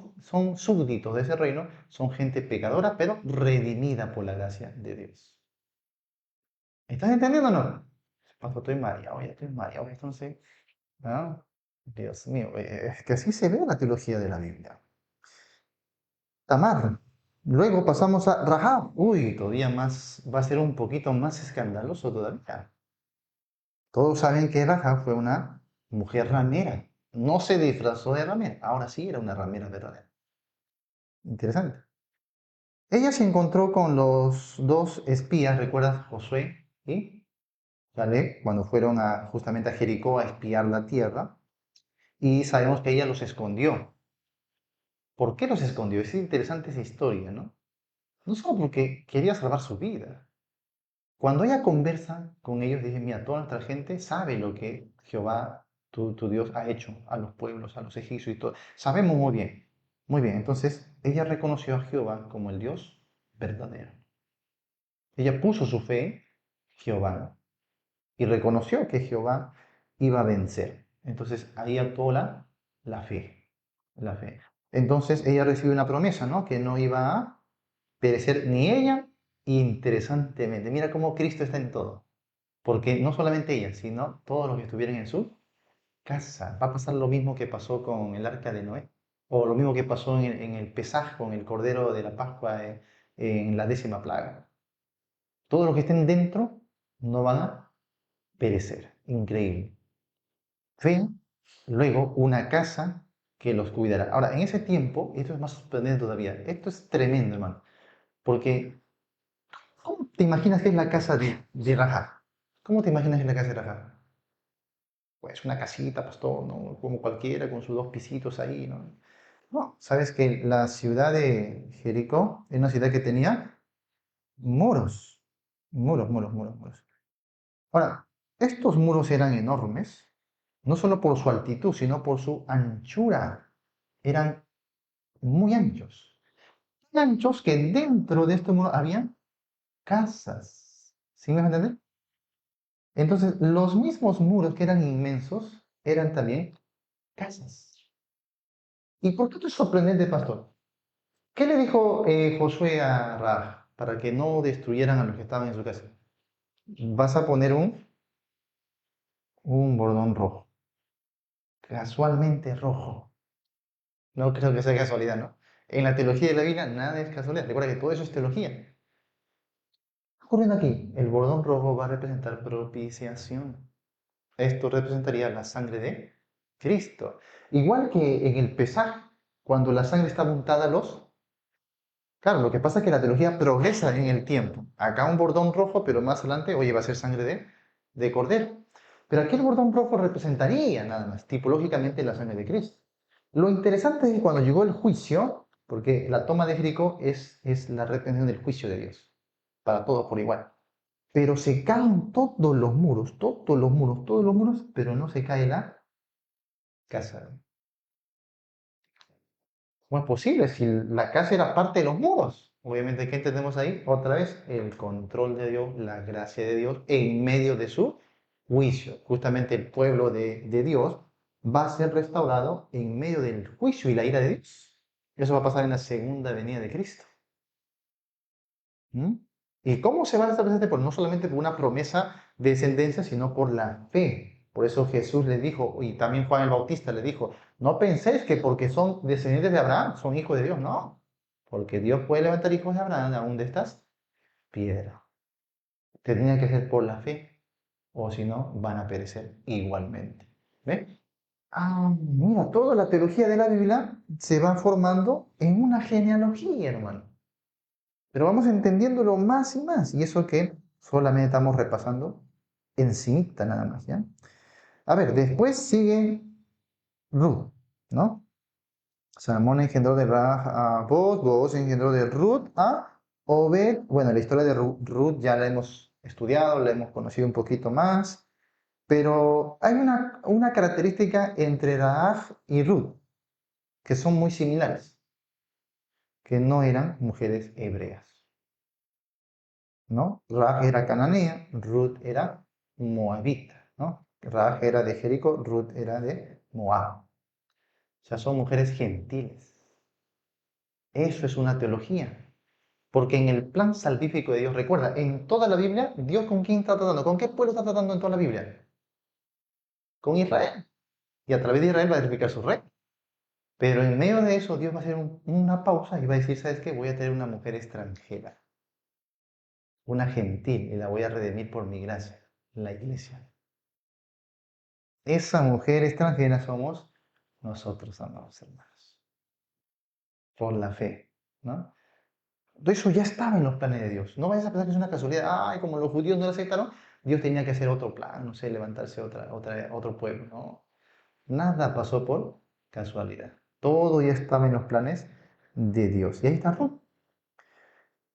súbditos de ese reino son gente pecadora, pero redimida por la gracia de Dios. ¿Estás entendiendo o no? Pastor, estoy mareado, entonces, ¿ah? Dios mío, es que así se ve la teología de la Biblia. Tamar. Luego pasamos a Rahab. Uy, todavía más, va a ser un poquito más escandaloso todavía. Todos saben que Rahab fue una mujer ramera. No se disfrazó de ramera, ahora sí era una ramera verdadera. Interesante. Ella se encontró con los dos espías, ¿recuerdas Josué y Caleb, cuando fueron justamente a Jericó a espiar la tierra? Y sabemos que ella los escondió. ¿Por qué los escondió? Es interesante esa historia, ¿no? No solo porque quería salvar su vida. Cuando ella conversa con ellos, dice, mira, toda nuestra gente sabe lo que Jehová, tu Dios, ha hecho a los pueblos, a los egipcios y todo. Sabemos muy bien. Muy bien, entonces ella reconoció a Jehová como el Dios verdadero. Ella puso su fe en Jehová y reconoció que Jehová iba a vencer. Entonces ahí actuó la fe. La fe. Entonces ella recibió una promesa, ¿no? Que no iba a perecer ni ella. Interesantemente, mira cómo Cristo está en todo. Porque no solamente ella, sino todos los que estuvieran en su casa. Va a pasar lo mismo que pasó con el arca de Noé. O lo mismo que pasó en el Pesaj con el Cordero de la Pascua en la 10ª plaga. Todos los que estén dentro no van a perecer. Increíble. Ven luego una casa que los cuidará. Ahora, en ese tiempo, esto es más sorprendente todavía. Esto es tremendo, hermano. Porque, ¿cómo te imaginas que es la casa de Rahab? ¿Cómo te imaginas que es la casa de Rahab? Pues una casita, pastor, ¿no? Como cualquiera, con sus dos pisitos ahí, ¿no? No, sabes que la ciudad de Jericó es una ciudad que tenía muros, muros. Ahora, estos muros eran enormes, no solo por su altitud, sino por su anchura. Eran muy anchos. Tan anchos que dentro de estos muros había casas. ¿Sí me van a entender? Entonces, los mismos muros que eran inmensos eran también casas. ¿Y por qué esto es sorprendente, pastor? ¿Qué le dijo Josué a Rahab para que no destruyeran a los que estaban en su casa? Vas a poner un bordón rojo, casualmente rojo. No creo que sea casualidad, ¿no? En la teología de la Biblia nada es casualidad. Recuerda que todo eso es teología. ¿Qué está ocurriendo aquí? El bordón rojo va a representar propiciación. Esto representaría la sangre de Cristo. Igual que en el Pesaj, cuando la sangre está untada a los... Claro, lo que pasa es que la teología progresa en el tiempo. Acá un bordón rojo, pero más adelante, oye, va a ser sangre de cordero. Pero aquí el bordón rojo representaría nada más, tipológicamente, la sangre de Cristo. Lo interesante es que cuando llegó el juicio, porque la toma de Jericó es la retención del juicio de Dios, para todos por igual. Pero se caen todos los muros, pero no se cae la casa. ¿Cómo es posible? Si la casa era parte de los muros. Obviamente, ¿qué entendemos ahí? Otra vez, el control de Dios, la gracia de Dios en medio de su juicio. Justamente el pueblo de Dios va a ser restaurado en medio del juicio y la ira de Dios. Eso va a pasar en la segunda venida de Cristo. ¿Mm? ¿Y cómo se va a establecer? Pues no solamente por una promesa de descendencia, sino por la fe. Por eso Jesús le dijo, y también Juan el Bautista le dijo, no penséis que porque son descendientes de Abraham, son hijos de Dios, no. Porque Dios puede levantar hijos de Abraham aún de estas piedras. Tenía que ser por la fe, o si no, van a perecer igualmente. ¿Ve? Ah, mira, toda la teología de la Biblia se va formando en una genealogía, hermano. Pero vamos entendiéndolo más y más. Y eso que solamente estamos repasando encimita nada más, ¿ya? A ver, después sigue Ruth, ¿no? Salmón engendró de Raj a Boaz, Boaz engendró de Ruth a Obed. Bueno, la historia de Ruth ya la hemos estudiado, la hemos conocido un poquito más, pero hay una característica entre Rahab y Ruth que son muy similares, que no eran mujeres hebreas, ¿no? Rahab era cananea, Ruth era moabita, ¿no? Rahab era de Jericó, Ruth era de Moab. O sea, son mujeres gentiles. Eso es una teología. Porque en el plan salvífico de Dios, recuerda, en toda la Biblia, Dios con quién está tratando, con qué pueblo está tratando en toda la Biblia, con Israel. Y a través de Israel va a edificar su rey. Pero en medio de eso, Dios va a hacer una pausa y va a decir, ¿sabes qué? Voy a tener una mujer extranjera, una gentil, y la voy a redimir por mi gracia, la iglesia. Esa mujer extranjera somos nosotros, amados hermanos, por la fe, ¿no? Eso ya estaba en los planes de Dios. No vayas a pensar que es una casualidad. Ay, como los judíos no lo aceptaron, Dios tenía que hacer otro plan, no sé, levantarse otro pueblo. No, nada pasó por casualidad. Todo ya estaba en los planes de Dios. Y ahí está Ruth.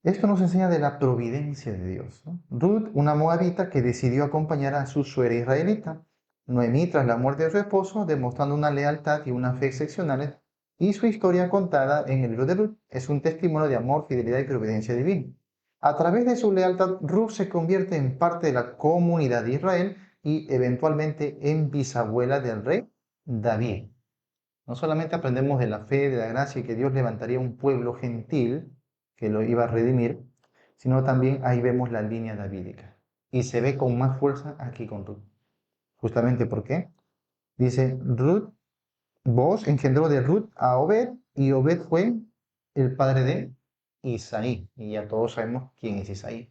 Esto nos enseña de la providencia de Dios, ¿no? Ruth, una moabita que decidió acompañar a su suegra israelita. Noemí, tras la muerte de su esposo, demostrando una lealtad y una fe excepcionales, y su historia contada en el libro de Ruth es un testimonio de amor, fidelidad y providencia divina. A través de su lealtad, Ruth se convierte en parte de la comunidad de Israel y eventualmente en bisabuela del rey David. No solamente aprendemos de la fe, de la gracia y que Dios levantaría un pueblo gentil que lo iba a redimir, sino también ahí vemos la línea davídica. Y se ve con más fuerza aquí con Ruth. Justamente porque dice Ruth, Boaz engendró de Ruth a Obed y Obed fue el padre de Isaí. Y ya todos sabemos quién es Isaí.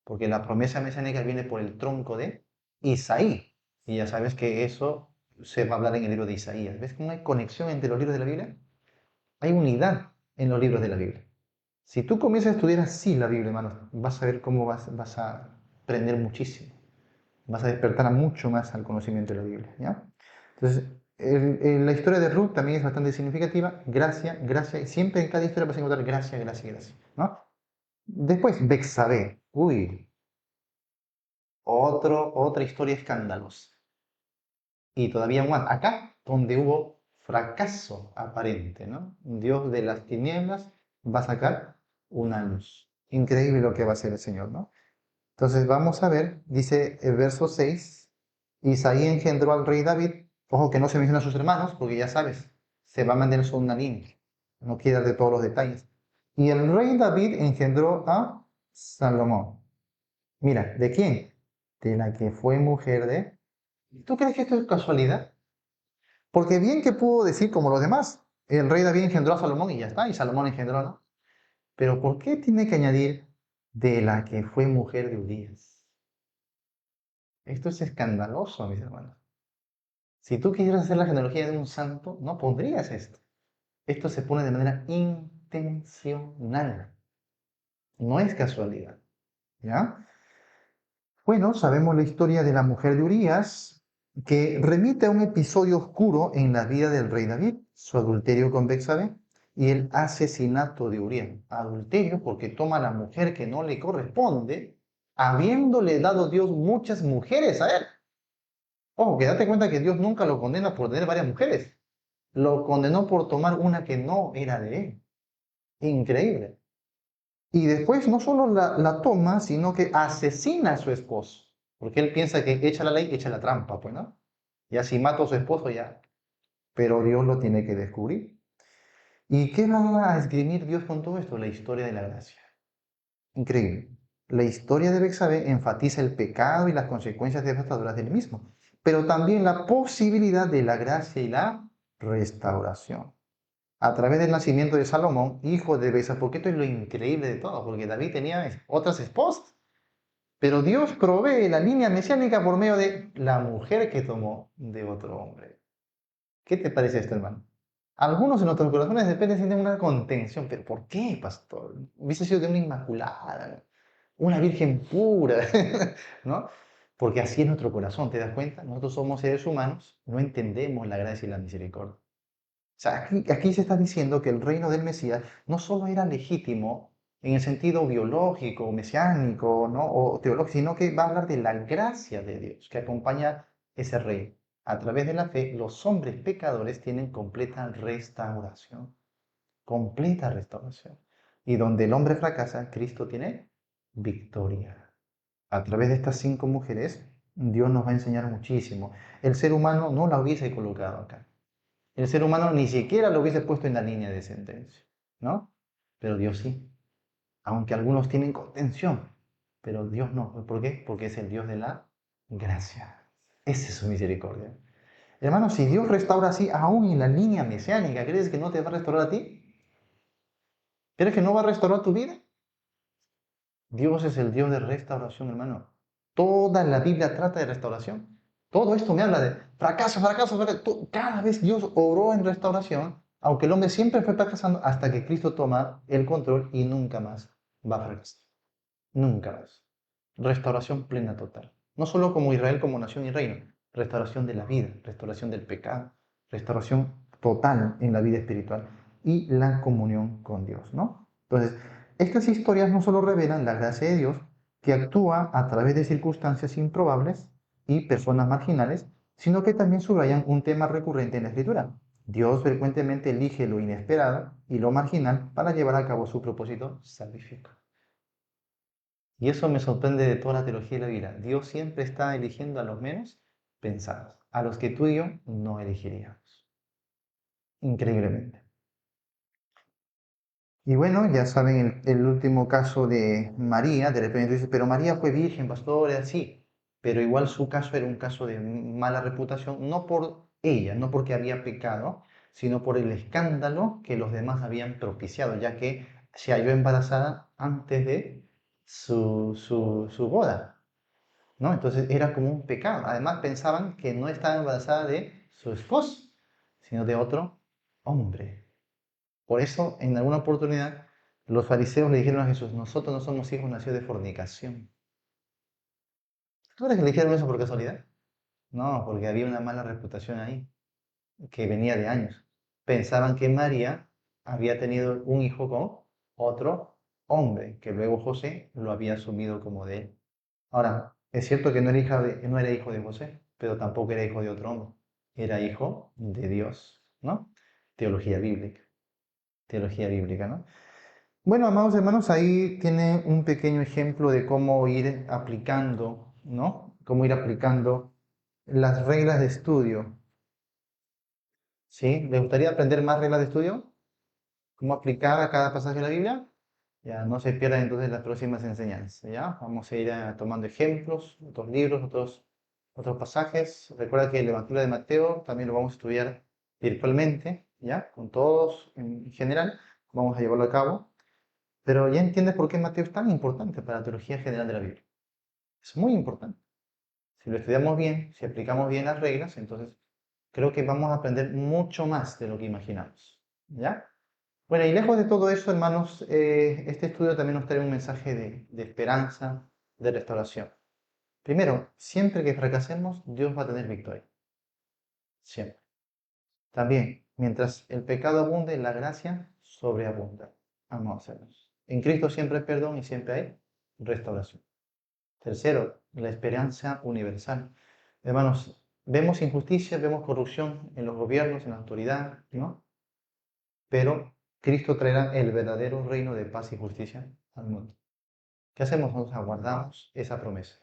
porque la promesa mesiánica viene por el tronco de Isaí. Y ya sabes que eso se va a hablar en el libro de Isaías. ¿Ves cómo hay conexión entre los libros de la Biblia? Hay unidad en los libros de la Biblia. Si tú comienzas a estudiar así la Biblia, hermanos, vas a ver cómo vas a aprender muchísimo. Vas a despertar a mucho más al conocimiento de la Biblia, ¿ya? Entonces, la historia de Ruth también es bastante significativa. Gracia, gracia, y siempre en cada historia vas a encontrar gracia, gracia, gracia, ¿no? Después, Bexabé. Uy, otra historia escandalosa. Y todavía más, acá donde hubo fracaso aparente, ¿no? Dios de las tinieblas va a sacar una luz. Increíble lo que va a hacer el Señor, ¿no? Entonces vamos a ver, dice el verso 6, Isaí engendró al rey David. Ojo que no se menciona a sus hermanos, porque ya sabes, se va a mantener solo una línea. No quiero dar de todos los detalles. Y el rey David engendró a Salomón. Mira, ¿de quién? De la que fue mujer de... ¿Tú crees que esto es casualidad? Porque bien que pudo decir como los demás, el rey David engendró a Salomón y ya está, y Salomón engendró, ¿no? Pero ¿por qué tiene que añadir de la que fue mujer de Urías? Esto es escandaloso, mis hermanos. Si tú quisieras hacer la genealogía de un santo, no pondrías esto. Esto se pone de manera intencional. No es casualidad. ¿Ya? Bueno, sabemos la historia de la mujer de Urías, que remite a un episodio oscuro en la vida del rey David, su adulterio con Bexabé y el asesinato de Urías. Adulterio porque toma a la mujer que no le corresponde, habiéndole dado Dios muchas mujeres a él. Ojo, que date cuenta que Dios nunca lo condena por tener varias mujeres. Lo condenó por tomar una que no era de él. Increíble. Y después no solo la toma, sino que asesina a su esposo. Porque él piensa que echa la ley, echa la trampa, pues, ¿no? Ya si mato a su esposo, ya. Pero Dios lo tiene que descubrir. ¿Y qué va a esgrimir Dios con todo esto? La historia de la gracia. Increíble. La historia de Bexabé enfatiza el pecado y las consecuencias devastadoras del mismo, pero también la posibilidad de la gracia y la restauración. A través del nacimiento de Salomón, hijo de Bexabé, porque esto es lo increíble de todo, porque David tenía otras esposas, pero Dios provee la línea mesiánica por medio de la mujer que tomó de otro hombre. ¿Qué te parece esto, hermano? Algunos en nuestros corazones de repente sienten una contención, pero ¿por qué, pastor? Hubiese sido de una inmaculada, una virgen pura, ¿no? Porque así es nuestro corazón, ¿te das cuenta? Nosotros somos seres humanos, no entendemos la gracia y la misericordia. O sea, aquí se está diciendo que el reino del Mesías no solo era legítimo en el sentido biológico, mesiánico, ¿no? O teológico, sino que va a hablar de la gracia de Dios que acompaña ese reino. A través de la fe, los hombres pecadores tienen completa restauración. Completa restauración. Y donde el hombre fracasa, Cristo tiene victoria. A través de estas 5 mujeres, Dios nos va a enseñar muchísimo. El ser humano no la hubiese colocado acá. El ser humano ni siquiera lo hubiese puesto en la línea de sentencia, ¿no? Pero Dios sí. Aunque algunos tienen contención, pero Dios no. ¿Por qué? Porque es el Dios de la gracia. Esa es su misericordia. Hermano, si Dios restaura así, aún en la línea mesiánica, ¿crees que no te va a restaurar a ti? ¿Crees que no va a restaurar tu vida? Dios es el Dios de restauración, hermano. Toda la Biblia trata de restauración. Todo esto me habla de fracaso, fracaso, fracaso. Cada vez Dios obró en restauración, aunque el hombre siempre fue fracasando hasta que Cristo toma el control y nunca más va a fracasar. Nunca más. Restauración plena total. No solo como Israel, como nación y reino. Restauración de la vida, restauración del pecado, restauración total en la vida espiritual y la comunión con Dios, ¿no? Entonces, estas historias no solo revelan la gracia de Dios, que actúa a través de circunstancias improbables y personas marginales, sino que también subrayan un tema recurrente en la Escritura. Dios frecuentemente elige lo inesperado y lo marginal para llevar a cabo su propósito salvífico. Y eso me sorprende de toda la teología de la Biblia. Dios siempre está eligiendo a los menos pensados, a los que tú y yo no elegiríamos. Increíblemente. Y bueno, ya saben el último caso de María. De repente dices, pero María fue virgen, pastor, sí. Pero igual su caso era un caso de mala reputación, no por ella, no porque había pecado, sino por el escándalo que los demás habían propiciado, ya que se halló embarazada antes de su boda, ¿no? Entonces era como un pecado. Además pensaban que no estaba embarazada de su esposo, sino de otro hombre. Por eso, en alguna oportunidad, los fariseos le dijeron a Jesús, nosotros no somos hijos nacidos de fornicación. ¿Tú crees que le dijeron eso por casualidad? No, porque había una mala reputación ahí, que venía de años. Pensaban que María había tenido un hijo con otro hombre, que luego José lo había asumido como de él. Ahora, es cierto que no era hijo de José, pero tampoco era hijo de otro hombre. Era hijo de Dios, ¿no? Teología bíblica, teología bíblica, ¿no? Bueno, amados hermanos, ahí tiene un pequeño ejemplo de cómo ir aplicando, ¿no? Cómo ir aplicando las reglas de estudio. ¿Sí? ¿Les gustaría aprender más reglas de estudio? ¿Cómo aplicar a cada pasaje de la Biblia? Ya no se pierdan entonces las próximas enseñanzas, ¿ya? Vamos a ir tomando ejemplos, otros libros, otros pasajes. Recuerda que el Evangelio de Mateo también lo vamos a estudiar virtualmente, ¿ya? Con todos en general, vamos a llevarlo a cabo. Pero ya entiendes por qué Mateo es tan importante para la teología general de la Biblia. Es muy importante. Si lo estudiamos bien, si aplicamos bien las reglas, entonces creo que vamos a aprender mucho más de lo que imaginamos, ¿ya? Bueno, y lejos de todo eso, hermanos, este estudio también nos trae un mensaje de esperanza, de restauración. Primero, siempre que fracasemos, Dios va a tener victoria. Siempre. También, mientras el pecado abunde, la gracia sobreabunda. Amados hermanos. En Cristo siempre hay perdón y siempre hay restauración. Tercero, la esperanza universal. Hermanos, vemos injusticia, vemos corrupción en los gobiernos, en la autoridad, ¿no? Pero Cristo traerá el verdadero reino de paz y justicia al mundo. ¿Qué hacemos? Nos aguardamos esa promesa.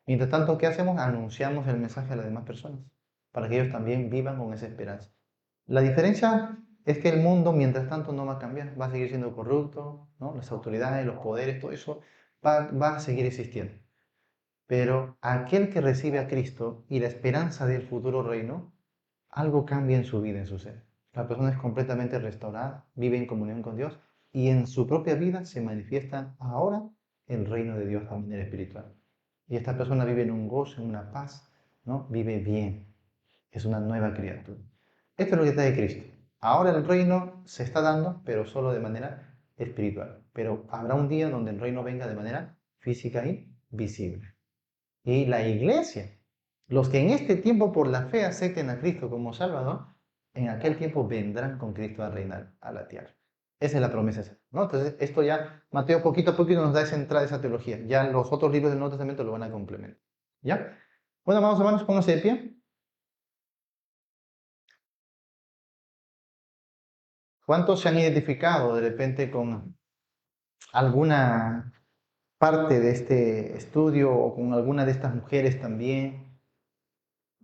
Mientras tanto, ¿qué hacemos? Anunciamos el mensaje a las demás personas, para que ellos también vivan con esa esperanza. La diferencia es que el mundo, mientras tanto, no va a cambiar, va a seguir siendo corrupto, ¿no? Las autoridades, los poderes, todo eso va a seguir existiendo. Pero aquel que recibe a Cristo y la esperanza del futuro reino, algo cambia en su vida, en su ser. La persona es completamente restaurada, vive en comunión con Dios y en su propia vida se manifiesta ahora el reino de Dios también espiritual. Y esta persona vive en un gozo, en una paz, ¿no? Vive bien, es una nueva criatura. Esto es lo que trae Cristo. Ahora el reino se está dando, pero solo de manera espiritual. Pero habrá un día donde el reino venga de manera física y visible. Y la iglesia, los que en este tiempo por la fe acepten a Cristo como Salvador, en aquel tiempo vendrán con Cristo a reinar a la tierra. Esa es la promesa, ¿no? Entonces, esto ya, Mateo poquito a poquito nos da esa entrada, esa teología. Ya los otros libros del Nuevo Testamento lo van a complementar. ¿Ya? Bueno, amados hermanos, pónganse de pie. ¿Cuántos se han identificado de repente con alguna parte de este estudio o con alguna de estas mujeres también?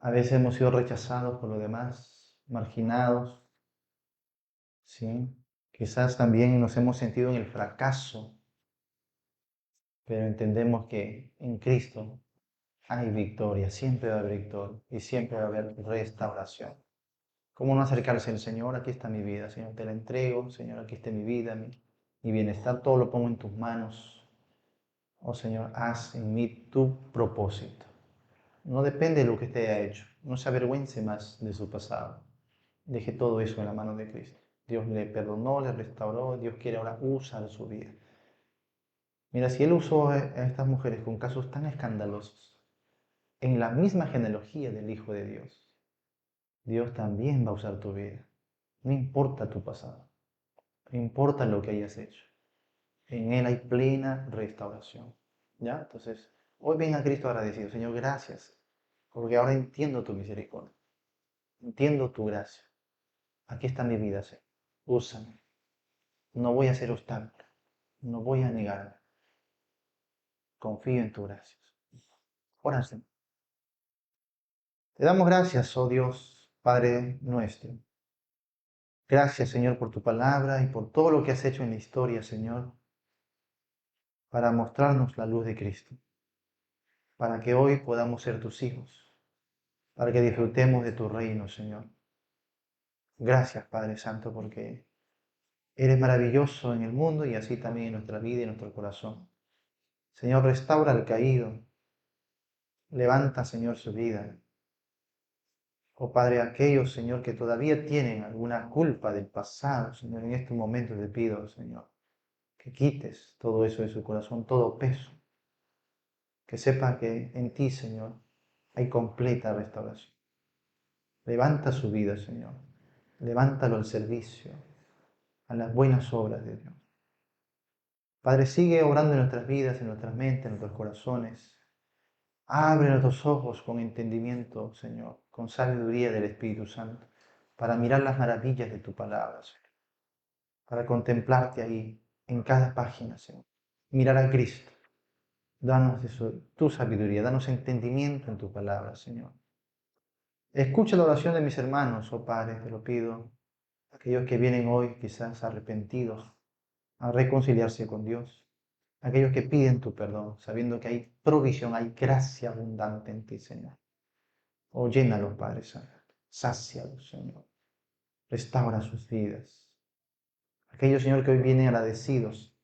A veces hemos sido rechazados por los demás, marginados, ¿sí? Quizás también nos hemos sentido en el fracaso, pero entendemos que en Cristo hay victoria, siempre va a haber victoria y siempre va a haber restauración. ¿Cómo no acercarse al Señor? Aquí está mi vida, Señor, te la entrego, Señor, aquí está mi vida, mi bienestar, todo lo pongo en tus manos. Oh Señor, haz en mí tu propósito. No depende de lo que usted haya hecho, no se avergüence más de su pasado. Deje todo eso en la mano de Cristo. Dios le perdonó, le restauró, Dios quiere ahora usar su vida. Mira, si Él usó a estas mujeres con casos tan escandalosos, en la misma genealogía del Hijo de Dios, Dios también va a usar tu vida. No importa tu pasado, no importa lo que hayas hecho. En Él hay plena restauración. ¿Ya? Entonces, hoy ven a Cristo agradecido. Señor, gracias, porque ahora entiendo tu misericordia, entiendo tu gracia. Aquí está mi vida, Señor. Úsame. No voy a ser obstáculo, no voy a negarme. Confío en tu gracia. Ora, Señor. Te damos gracias, oh Dios, Padre nuestro. Gracias, Señor, por tu palabra y por todo lo que has hecho en la historia, Señor, para mostrarnos la luz de Cristo, para que hoy podamos ser tus hijos, para que disfrutemos de tu reino, Señor. Gracias, Padre Santo, porque eres maravilloso en el mundo y así también en nuestra vida y en nuestro corazón. Señor, restaura al caído. Levanta, Señor, su vida. Oh Padre, aquellos, Señor, que todavía tienen alguna culpa del pasado, Señor, en este momento te pido, Señor, que quites todo eso de su corazón, todo peso. Que sepa que en ti, Señor, hay completa restauración. Levanta su vida, Señor. Levántalo al servicio, a las buenas obras de Dios. Padre, sigue obrando en nuestras vidas, en nuestras mentes, en nuestros corazones. Abre nuestros ojos con entendimiento, Señor, con sabiduría del Espíritu Santo, para mirar las maravillas de tu palabra, Señor, para contemplarte ahí en cada página, Señor. Mirar a Cristo. Danos tu sabiduría, danos entendimiento en tu palabra, Señor. Escucha la oración de mis hermanos, oh Padre, te lo pido. Aquellos que vienen hoy quizás arrepentidos a reconciliarse con Dios. Aquellos que piden tu perdón, sabiendo que hay provisión, hay gracia abundante en ti, Señor. Oh, llénalos, Padre Santo. Sácialos, Señor. Restaura sus vidas. Aquellos, Señor, que hoy vienen agradecidos,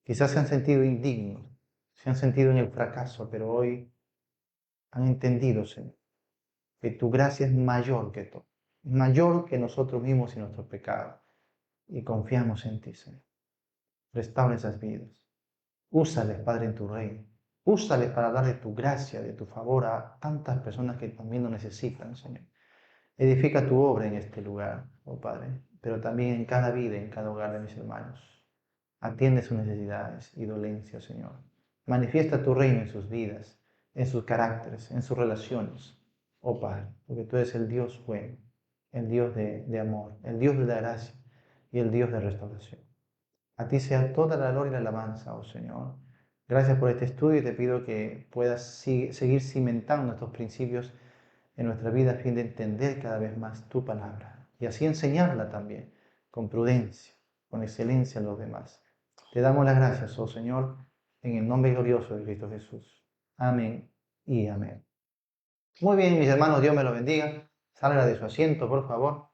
quizás se han sentido indignos, se han sentido en el fracaso, pero hoy han entendido, Señor, que tu gracia es mayor que todo, mayor que nosotros mismos y nuestros pecados. Y confiamos en ti, Señor. Restaura esas vidas. Úsales, Padre, en tu reino. Úsales para darle tu gracia, de tu favor a tantas personas que también lo necesitan, Señor. Edifica tu obra en este lugar, oh Padre, pero también en cada vida, en cada hogar de mis hermanos. Atiende sus necesidades y dolencias, Señor. Manifiesta tu reino en sus vidas, en sus caracteres, en sus relaciones, oh Padre, porque tú eres el Dios bueno, el Dios de amor, el Dios de la gracia y el Dios de restauración. A ti sea toda la gloria y la alabanza, oh Señor. Gracias por este estudio y te pido que puedas seguir cimentando estos principios en nuestra vida a fin de entender cada vez más tu palabra y así enseñarla también con prudencia, con excelencia a los demás. Te damos las gracias, oh Señor, en el nombre glorioso de Cristo Jesús. Amén y amén. Muy bien, mis hermanos, Dios me los bendiga. Salga de su asiento, por favor.